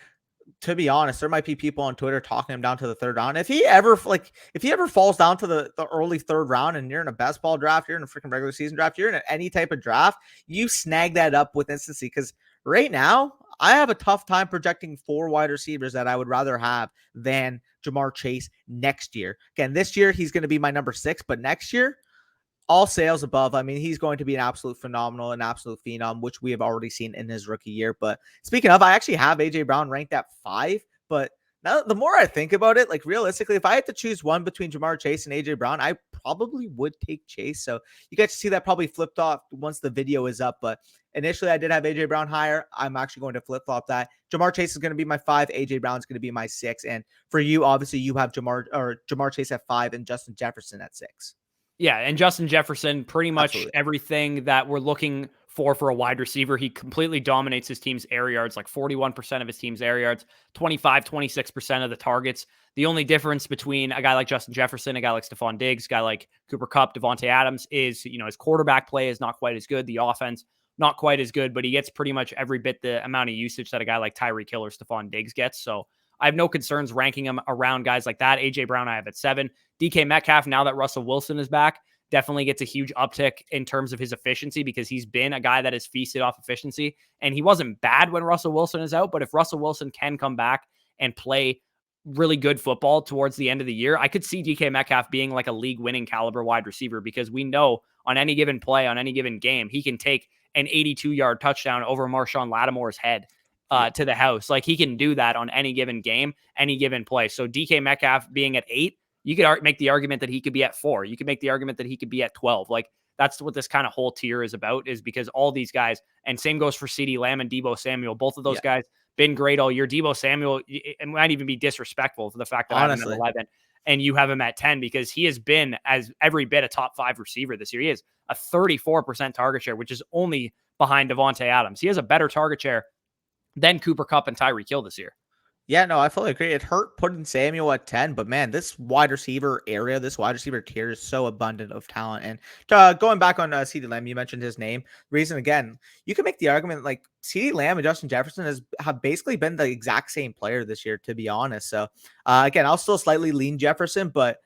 S2: to be honest, there might be people on Twitter talking him down to the 3rd round. If he ever falls down to the early 3rd round, and you're in a best ball draft, you're in a freaking regular season draft, you're in any type of draft, you snag that up with instancy, because right now, I have a tough time projecting 4 wide receivers that I would rather have than Jamar Chase next year. Again, this year, he's going to be my number 6, but next year, all sales above. I mean, he's going to be an absolute phenomenal, an absolute phenom, which we have already seen in his rookie year. But speaking of, I actually have AJ Brown ranked at 5, but now the more I think about it, like, realistically, if I had to choose one between Jamar Chase and AJ Brown, I probably would take Chase. So you get to see that probably flipped off once the video is up. But initially I did have AJ Brown higher. I'm actually going to flip flop that. Jamar Chase is going to be my 5. AJ Brown is going to be my 6. And for you, obviously you have Jamar Chase at 5 and Justin Jefferson at 6.
S1: Yeah, and Justin Jefferson, pretty much everything that we're looking for a wide receiver. He completely dominates his team's air yards, like 41% of his team's air yards, 26% of the targets. The only difference between a guy like Justin Jefferson, a guy like Stephon Diggs, a guy like Cooper Kupp, Devontae Adams is, his quarterback play is not quite as good. The offense, not quite as good, but he gets pretty much every bit the amount of usage that a guy like Tyreek Hill or Stephon Diggs gets. So I have no concerns ranking him around guys like that. AJ Brown, I have at 7. DK Metcalf, now that Russell Wilson is back, definitely gets a huge uptick in terms of his efficiency, because he's been a guy that has feasted off efficiency. And he wasn't bad when Russell Wilson is out, but if Russell Wilson can come back and play really good football towards the end of the year, I could see DK Metcalf being like a league-winning caliber wide receiver, because we know on any given play, on any given game, he can take an 82-yard touchdown over Marshawn Lattimore's head to the house. Like, he can do that on any given game, any given play. So DK Metcalf being at 8, you could make the argument that he could be at 4. You could make the argument that he could be at 12. Like, that's what this kind of whole tier is about, is because all these guys, and same goes for CeeDee Lamb and Deebo Samuel, both of those guys been great all year. Debo Samuel, it might even be disrespectful for the fact that I have him at
S2: Honestly.
S1: 11 and you have him at 10 because he has been as every bit a top 5 receiver this year. He has a 34% target share, which is only behind Devontae Adams. He has a better target share than Cooper Kupp and Tyreek Hill this year.
S2: Yeah, no, I fully agree. It hurt putting Samuel at 10, but man, this wide receiver area, this wide receiver tier is so abundant of talent. And going back on CeeDee Lamb, you mentioned his name. Reason again, you can make the argument like CeeDee Lamb and Justin Jefferson have basically been the exact same player this year, to be honest. So again, I'll still slightly lean Jefferson, but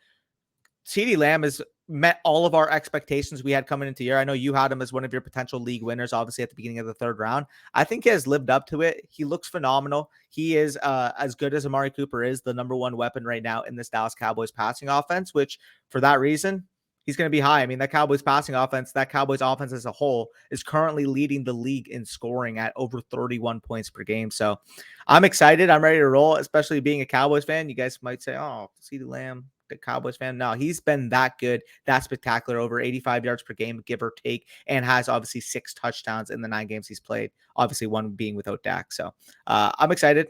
S2: CeeDee Lamb has met all of our expectations we had coming into the year. I know you had him as one of your potential league winners, obviously at the beginning of the third round. I think he has lived up to it. He looks phenomenal. He is as good as Amari Cooper is, the number one weapon right now in this Dallas Cowboys passing offense, which for that reason, he's going to be high. I mean, that Cowboys passing offense, that Cowboys offense as a whole is currently leading the league in scoring at over 31 points per game. So I'm excited. I'm ready to roll, especially being a Cowboys fan. You guys might say, oh, CeeDee Lamb, the Cowboys fan. No, he's been that good, that spectacular, over 85 yards per game, give or take, and has obviously 6 touchdowns in the 9 games he's played. Obviously, one being without Dak. So I'm excited.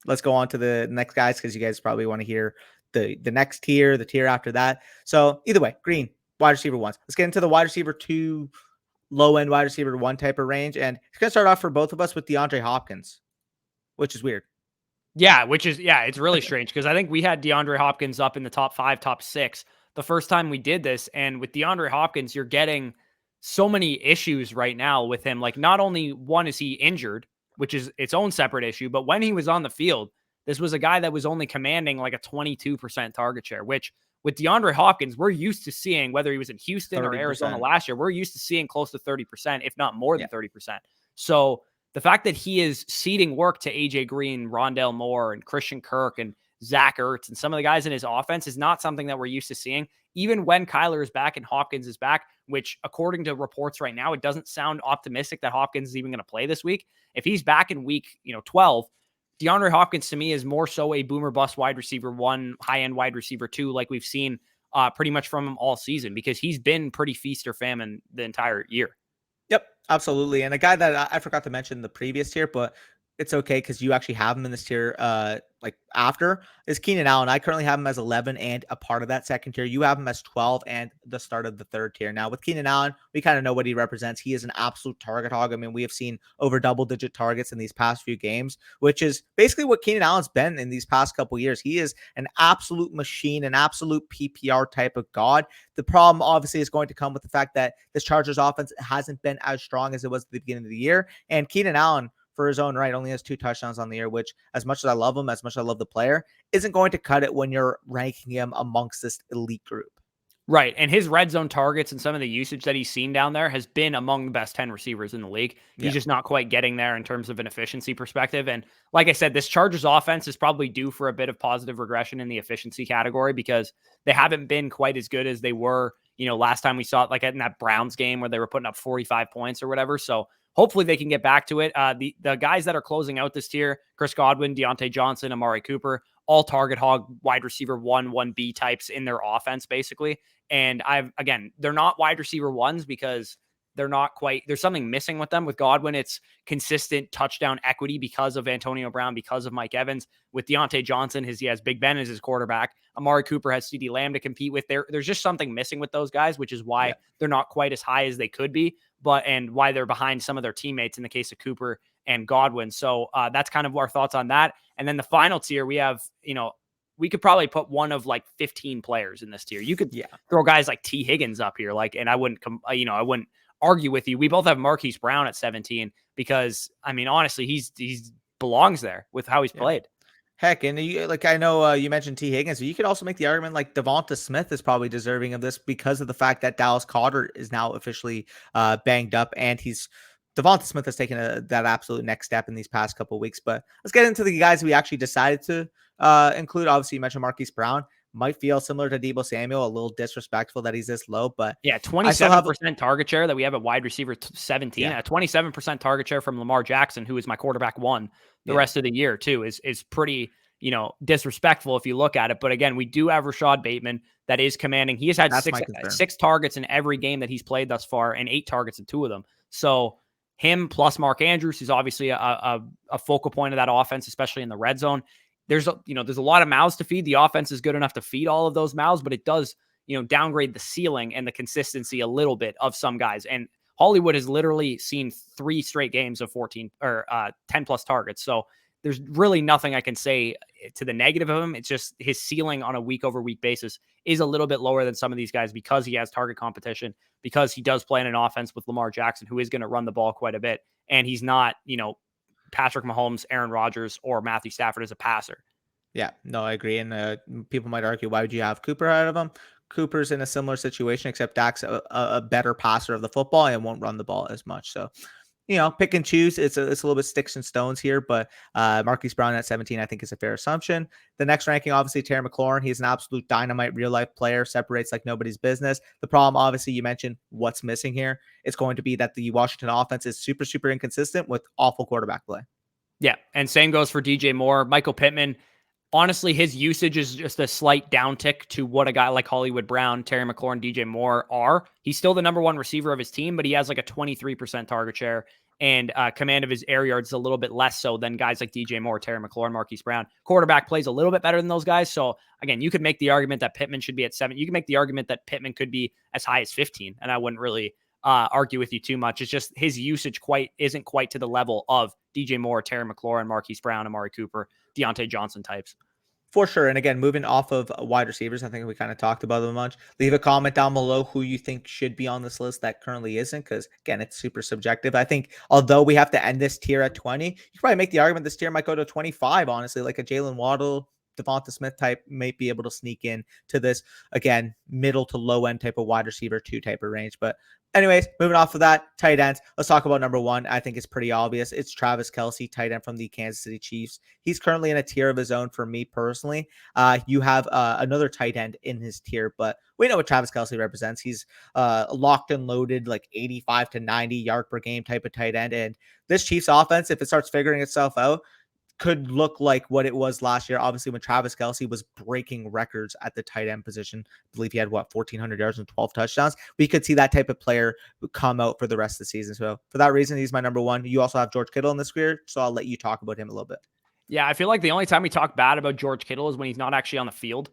S2: Let's go on to the next guys because you guys probably want to hear the next tier, the tier after that. So either way, Green, wide receiver ones. Let's get into the wide receiver 2, low end wide receiver 1 type of range. And it's going to start off for both of us with DeAndre Hopkins, which is weird.
S1: Yeah, it's really strange because I think we had DeAndre Hopkins up in the top 5, top 6 the first time we did this. And with DeAndre Hopkins, you're getting so many issues right now with him. Like, not only one is he injured, which is its own separate issue, but when he was on the field, this was a guy that was only commanding like a 22% target share, which with DeAndre Hopkins, we're used to seeing, whether he was in Houston or
S2: 30%.
S1: Arizona last year, we're used to seeing close to 30%, if not more than 30%. So the fact that he is ceding work to AJ Green, Rondale Moore, and Christian Kirk and Zach Ertz and some of the guys in his offense is not something that we're used to seeing. Even when Kyler is back and Hopkins is back, which according to reports right now, it doesn't sound optimistic that Hopkins is even going to play this week. If he's back in week 12, DeAndre Hopkins to me is more so a boomer bust wide receiver 1, high end wide receiver 2, like we've seen pretty much from him all season, because he's been pretty feast or famine the entire year.
S2: Yep, absolutely. And a guy that I forgot to mention in the previous tier, but it's okay because you actually have him in this tier like after, is Keenan Allen. I currently have him as 11 and a part of that second tier. You have him as 12 and the start of the third tier. Now with Keenan Allen, we kind of know what he represents. He is an absolute target hog. I mean, we have seen over double-digit targets in these past few games, which is basically what Keenan Allen's been in these past couple years. He is an absolute machine, an absolute PPR type of god. The problem obviously is going to come with the fact that this Chargers offense hasn't been as strong as it was at the beginning of the year. And Keenan Allen, for his own right, only has 2 touchdowns on the year, which, as much as I love him, as much as I love the player, isn't going to cut it when you're ranking him amongst this elite group.
S1: Right. And his red zone targets and some of the usage that he's seen down there has been among the best 10 receivers in the league. He's just not quite getting there in terms of an efficiency perspective. And like I said, this Chargers offense is probably due for a bit of positive regression in the efficiency category because they haven't been quite as good as they were, last time we saw it, like in that Browns game where they were putting up 45 points or whatever. So hopefully they can get back to it. The guys that are closing out this tier, Chris Godwin, Deontay Johnson, Amari Cooper, all target hog wide receiver 1, 1B types in their offense, basically. And they're not wide receiver 1s because they're not quite, there's something missing with them. With Godwin, it's consistent touchdown equity because of Antonio Brown, because of Mike Evans. With Deontay Johnson, he has Big Ben as his quarterback. Amari Cooper has CeeDee Lamb to compete with. There's just something missing with those guys, which is why they're not quite as high as they could be, and why they're behind some of their teammates in the case of Cooper and Godwin. So that's kind of our thoughts on that. And then the final tier, we have, we could probably put one of like 15 players in this tier. You could throw guys like T. Higgins up here, and I wouldn't I wouldn't argue with you. We both have Marquise Brown at 17 because, I mean, honestly, he's belongs there with how he's played.
S2: Heck, and I know you mentioned T. Higgins, but you could also make the argument like Devonta Smith is probably deserving of this because of the fact that Dallas Goedert is now officially banged up, and Devonta Smith has taken that absolute next step in these past couple of weeks. But let's get into the guys we actually decided to include. Obviously, you mentioned Marquise Brown. Might feel similar to Debo Samuel, a little disrespectful that he's this low, but
S1: 27% target share that we have at wide receiver 17, a 27% target share from Lamar Jackson, who is my quarterback 1 the rest of the year too, is pretty, disrespectful if you look at it. But again, we do have Rashad Bateman that is commanding. He has had 6 targets in every game that he's played thus far and 8 targets in 2 of them. So him plus Mark Andrews, who's obviously a focal point of that offense, especially in the red zone. There's a lot of mouths to feed. The offense is good enough to feed all of those mouths, but it does, downgrade the ceiling and the consistency a little bit of some guys. And Hollywood has literally seen 3 straight games of 14 or 10 plus targets. So there's really nothing I can say to the negative of him. It's just his ceiling on a week over week basis is a little bit lower than some of these guys because he has target competition, because he does play in an offense with Lamar Jackson, who is going to run the ball quite a bit. And he's not, Patrick Mahomes, Aaron Rodgers, or Matthew Stafford as a passer.
S2: Yeah, no, I agree. And people might argue, why would you have Cooper out of him? Cooper's in a similar situation, except Dak's a better passer of the football and won't run the ball as much. So, pick and choose. It's a little bit sticks and stones here, but Marquise Brown at 17, I think, is a fair assumption. The next ranking, obviously, Terry McLaurin. He's an absolute dynamite real life player, separates like nobody's business. The problem, obviously, you mentioned what's missing here. It's going to be that the Washington offense is super, super inconsistent with awful quarterback play.
S1: Yeah, and same goes for DJ Moore. Michael Pittman, honestly, his usage is just a slight downtick to what a guy like Hollywood Brown, Terry McLaurin, DJ Moore are. He's still the number 1 receiver of his team, but he has like a 23% target share, and command of his air yards a little bit less so than guys like DJ Moore, Terry McLaurin, Marquise Brown. Quarterback plays a little bit better than those guys. So again, you could make the argument that Pittman should be at 7. You can make the argument that Pittman could be as high as 15, and I wouldn't really argue with you too much. It's just his usage isn't quite to the level of DJ Moore, Terry McLaurin, Marquise Brown, Amari Cooper, Deontay Johnson types.
S2: For sure. And again, moving off of wide receivers, I think we kind of talked about them a bunch. Leave a comment down below who you think should be on this list that currently isn't, because again, it's super subjective. I think although we have to end this tier at 20, you can probably make the argument this tier might go to 25, honestly, like a Jalen Waddle, Devonta Smith type might be able to sneak in to this, again, middle to low end type of wide receiver 2 type of range. But anyways, moving off of that, tight ends. Let's talk about number 1. I think it's pretty obvious. It's Travis Kelce, tight end from the Kansas City Chiefs. He's currently in a tier of his own for me personally. You have another tight end in his tier, but we know what Travis Kelce represents. He's locked and loaded, like 85 to 90 yard per game type of tight end. And this Chiefs offense, if it starts figuring itself out, could look like what it was last year. Obviously, when Travis Kelce was breaking records at the tight end position, I believe he had 1,400 yards and 12 touchdowns. We could see that type of player come out for the rest of the season. So for that reason, he's my number 1. You also have George Kittle in this career, so I'll let you talk about him a little bit.
S1: Yeah, I feel like the only time we talk bad about George Kittle is when he's not actually on the field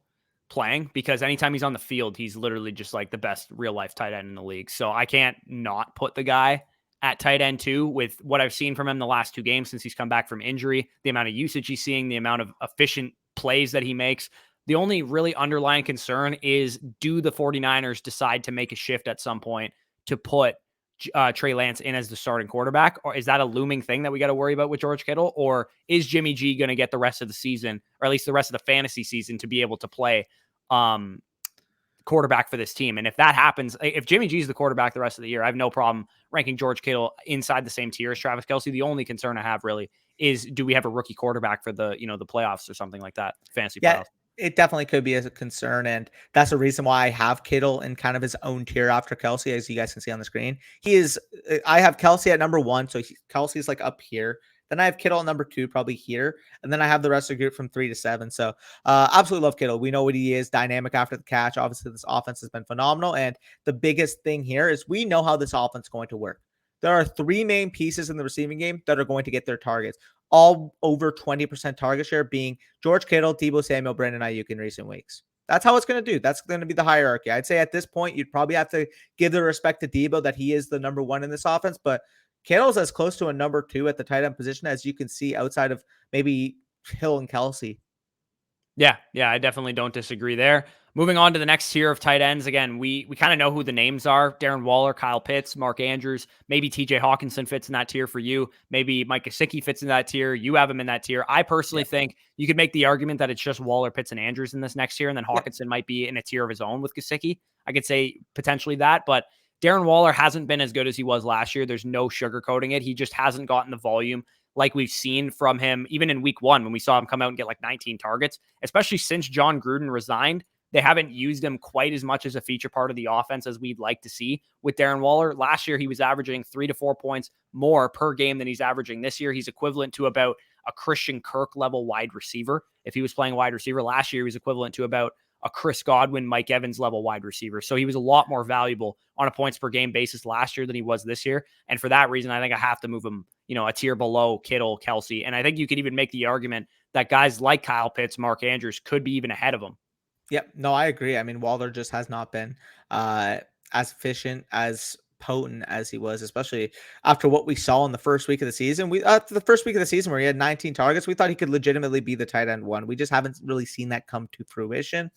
S1: playing, because anytime he's on the field, he's literally just like the best real life tight end in the league. So I can't not put the guy at tight end 2 with what I've seen from him the last 2 games since he's come back from injury, the amount of usage he's seeing, the amount of efficient plays that he makes. The only really underlying concern is, do the 49ers decide to make a shift at some point to put Trey Lance in as the starting quarterback? Or is that a looming thing that we got to worry about with George Kittle? Or is Jimmy G going to get the rest of the season, or at least the rest of the fantasy season, to be able to play quarterback for this team? And if that happens, if Jimmy G is the quarterback the rest of the year, I have no problem ranking George Kittle inside the same tier as Travis Kelce. The only concern I have really is, do we have a rookie quarterback for the, the playoffs or something like that? Fantasy playoffs.
S2: It definitely could be a concern, and that's the reason why I have Kittle in kind of his own tier after Kelce, as you guys can see on the screen. I have Kelce at number 1, so Kelce is like up here. Then I have Kittle at number 2, probably here. And then I have the rest of the group from 3 to 7. So absolutely love Kittle. We know what he is, dynamic after the catch. Obviously, this offense has been phenomenal. And the biggest thing here is we know how this offense is going to work. There are 3 main pieces in the receiving game that are going to get their targets, all over 20% target share, being George Kittle, Deebo Samuel, Brandon Ayuk in recent weeks. That's how it's going to do. That's going to be the hierarchy. I'd say at this point, you'd probably have to give the respect to Deebo that he is the number 1 in this offense, but Kittle's as close to a number 2 at the tight end position as you can see outside of maybe Hill and Kelce.
S1: Yeah, I definitely don't disagree there. Moving on to the next tier of tight ends. Again, we kind of know who the names are. Darren Waller, Kyle Pitts, Mark Andrews. Maybe TJ Hawkinson fits in that tier for you. Maybe Mike Gesicki fits in that tier. You have him in that tier. I personally think you could make the argument that it's just Waller, Pitts, and Andrews in this next tier, and then Hawkinson might be in a tier of his own with Gesicki. I could say potentially that, but Darren Waller hasn't been as good as he was last year. There's no sugarcoating it. He just hasn't gotten the volume like we've seen from him, even in week 1 when we saw him come out and get like 19 targets, especially since John Gruden resigned. They haven't used him quite as much as a feature part of the offense as we'd like to see with Darren Waller. Last year, he was averaging 3 to 4 points more per game than he's averaging this year. He's equivalent to about a Christian Kirk level wide receiver. If he was playing wide receiver last year, he was equivalent to about a Chris Godwin, Mike Evans level wide receiver. So he was a lot more valuable on a points per game basis last year than he was this year. And for that reason, I think I have to move him, a tier below Kittle, Kelsey. And I think you could even make the argument that guys like Kyle Pitts, Mark Andrews could be even ahead of him.
S2: Yep. No, I agree. I mean, Waller just has not been uh, as efficient, as potent as he was, especially after what we saw in the first week of the season. The first week of the season where he had 19 targets, we thought he could legitimately be the tight end one. We just haven't really seen that come to fruition.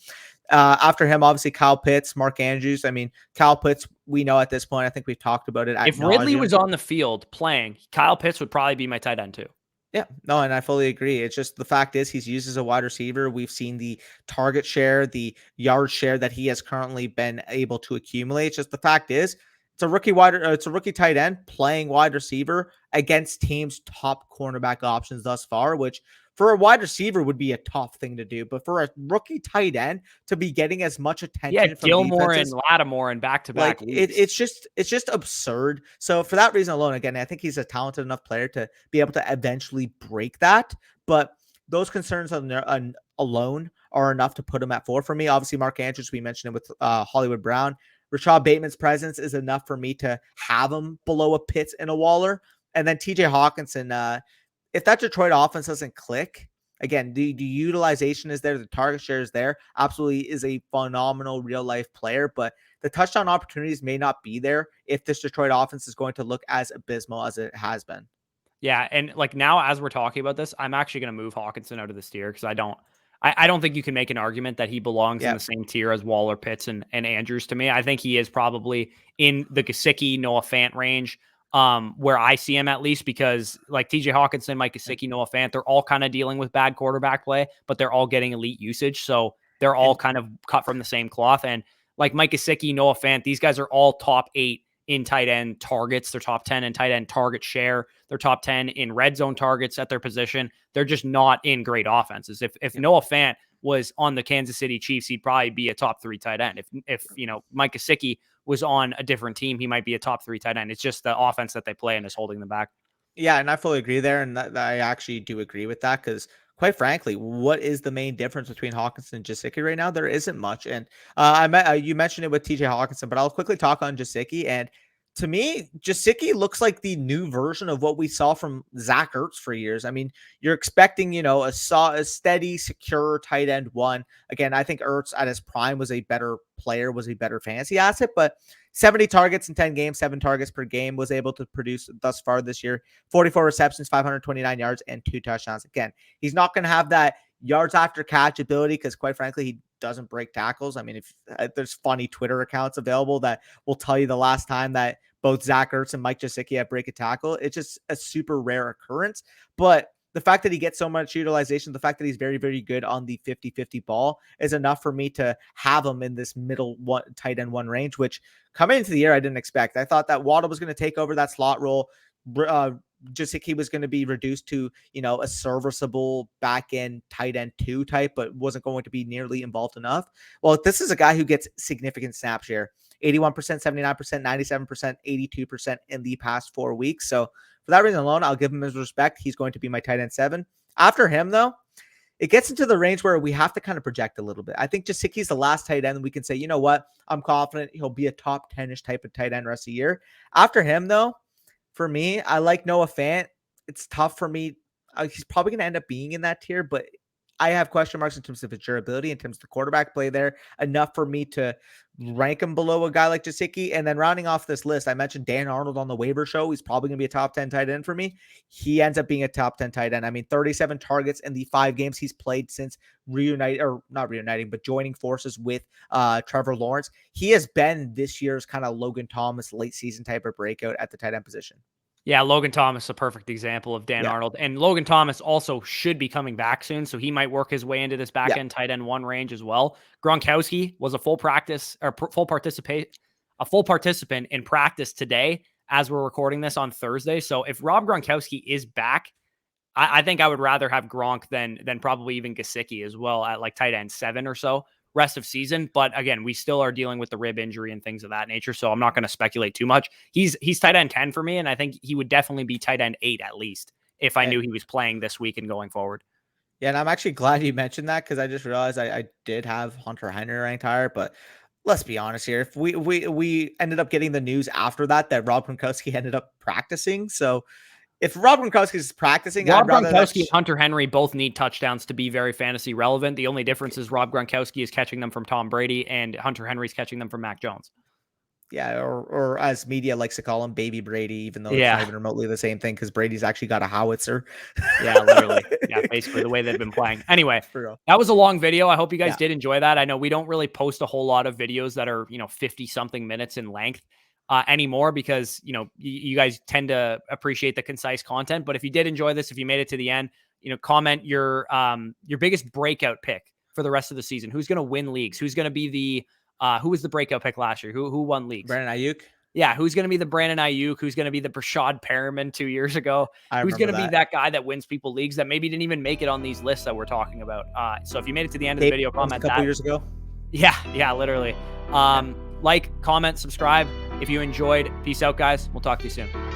S2: After him, obviously, Kyle Pitts, Mark Andrews. I mean, Kyle Pitts, we know at this point, I think we've talked about it.
S1: If Ridley was on the field playing, Kyle Pitts would probably be my tight end too.
S2: Yeah, no, and I fully agree. It's just the fact is he's used as a wide receiver. We've seen the target share, the yard share that he has currently been able to accumulate. It's just the fact is it's a rookie tight end playing wide receiver against teams' top cornerback options thus far, which for a wide receiver would be a tough thing to do. But for a rookie tight end to be getting as much attention from
S1: Gilmore
S2: defenses,
S1: and Lattimore and back-to-back weeks.
S2: it's just absurd. So for that reason alone, again, I think he's a talented enough player to be able to eventually break that. But those concerns alone are enough to put him at 4 for me. Obviously, Mark Andrews, we mentioned it with Hollywood Brown. Rashad Bateman's presence is enough for me to have him below a Pitts and a Waller. And then TJ Hawkinson, if that Detroit offense doesn't click, again, the utilization is there, the target share is there, absolutely is a phenomenal real life player, but the touchdown opportunities may not be there if this Detroit offense is going to look as abysmal as it has been.
S1: Yeah, and like now as we're talking about this, I'm actually going to move Hawkinson out of this tier because I don't think you can make an argument that he belongs in the same tier as Waller, Pitts, and Andrews to me. I think he is probably in the Gesicki, Noah Fant range, where I see him at least, because like TJ Hawkinson, Mike Gesicki, Noah Fant, they're all kind of dealing with bad quarterback play, but they're all getting elite usage. So they're all kind of cut from the same cloth. And like Mike Gesicki, Noah Fant, these guys are all top 8 in tight end targets. They're top 10 in tight end target share. They're top 10 in red zone targets at their position. They're just not in great offenses. If Noah Fant was on the Kansas City Chiefs, he'd probably be a top 3 tight end. If Mike Gesicki was on a different team, he might be a top 3 tight end. It's just the offense that they play and is holding them back.
S2: Yeah, and I fully agree there, and that I actually do agree with that because, quite frankly, what is the main difference between Hawkinson and Gesicki right now? There isn't much, and you mentioned it with TJ Hawkinson, but I'll quickly talk on Gesicki. And to me, Gesicki looks like the new version of what we saw from Zach Ertz for years. I mean, you're expecting, a steady, secure tight end one. Again, I think Ertz at his prime was a better player, was a better fantasy asset, but 70 targets in 10 games, 7 targets per game, was able to produce thus far this year, 44 receptions, 529 yards, and 2 touchdowns. Again, he's not going to have that yards after catch ability because, quite frankly, he doesn't break tackles. I mean, if there's funny Twitter accounts available that will tell you the last time that both Zach Ertz and Mike Gesicki have break a tackle, it's just a super rare occurrence. But the fact that he gets so much utilization, the fact that he's very, very good on the 50-50 ball is enough for me to have him in this middle one, tight end 1 range, which coming into the year, I didn't expect. I thought that Waddle was going to take over that slot role. Gesicki was going to be reduced to, a serviceable back end tight end 2 type, but wasn't going to be nearly involved enough. Well, this is a guy who gets significant snap share, 81%, 79%, 97%, 82% in the past 4 weeks. So for that reason alone, I'll give him his respect. He's going to be my tight end 7. After him, though, it gets into the range where we have to kind of project a little bit. I think Gesicki's the last tight end, and we can say, you know what? I'm confident he'll be a top 10-ish type of tight end rest of the year. After him, though, for me, I like Noah Fant. It's tough for me. He's probably going to end up being in that tier, but I have question marks in terms of his durability, in terms of the quarterback play there, enough for me to rank him below a guy like Gesicki. And then rounding off this list, I mentioned Dan Arnold on the waiver show. He's probably going to be a top 10 tight end for me. He ends up being a top 10 tight end. I mean, 37 targets in the 5 games he's played since joining forces with Trevor Lawrence. He has been this year's kind of Logan Thomas late season type of breakout at the tight end position.
S1: Yeah, Logan Thomas, a perfect example of Dan Arnold. And Logan Thomas also should be coming back soon, so he might work his way into this back-end tight end 1 range as well. Gronkowski was a full participant in practice today as we're recording this on Thursday. So if Rob Gronkowski is back, I think I would rather have Gronk than probably even Gesicki as well at like tight end 7 or so rest of season. But again, we still are dealing with the rib injury and things of that nature. So I'm not going to speculate too much. He's tight end 10 for me. And I think he would definitely be tight end 8 at least if I knew he was playing this week and going forward.
S2: Yeah, and I'm actually glad you mentioned that because I just realized I did have Hunter Henry ranked higher, but let's be honest here. If we ended up getting the news after that Rob Gronkowski ended up practicing. So if Rob Gronkowski is practicing, I'd
S1: Rob
S2: rather that.
S1: Gronkowski and Hunter Henry both need touchdowns to be very fantasy relevant. The only difference is Rob Gronkowski is catching them from Tom Brady and Hunter Henry's catching them from Mac Jones.
S2: Yeah, or as media likes to call him, Baby Brady, even though it's not
S1: Yeah.
S2: even remotely the same thing because Brady's actually got a howitzer.
S1: Yeah, literally. Yeah, basically the way they've been playing. Anyway,
S2: For real.
S1: that was a long video. I hope you guys
S2: Yeah.
S1: did enjoy that. I know we don't really post a whole lot of videos that are, 50 something minutes in length anymore because, you guys tend to appreciate the concise content. But if you did enjoy this, if you made it to the end, comment your biggest breakout pick for the rest of the season. Who's going to win leagues? Who's going to be who was the breakout pick last year? Who won leagues?
S2: Brandon Ayuk.
S1: Yeah, who's going to be the Brandon Ayuk? Who's going to be the Brashad Perriman 2 years ago?
S2: I
S1: Who's going
S2: remember
S1: to be that guy that wins people leagues that maybe didn't even make it on these lists that we're talking about? So if you made it to the end of the video, comment
S2: a couple
S1: that.
S2: years ago.
S1: Yeah, literally. Like, comment, subscribe if you enjoyed. Peace out, guys. We'll talk to you soon.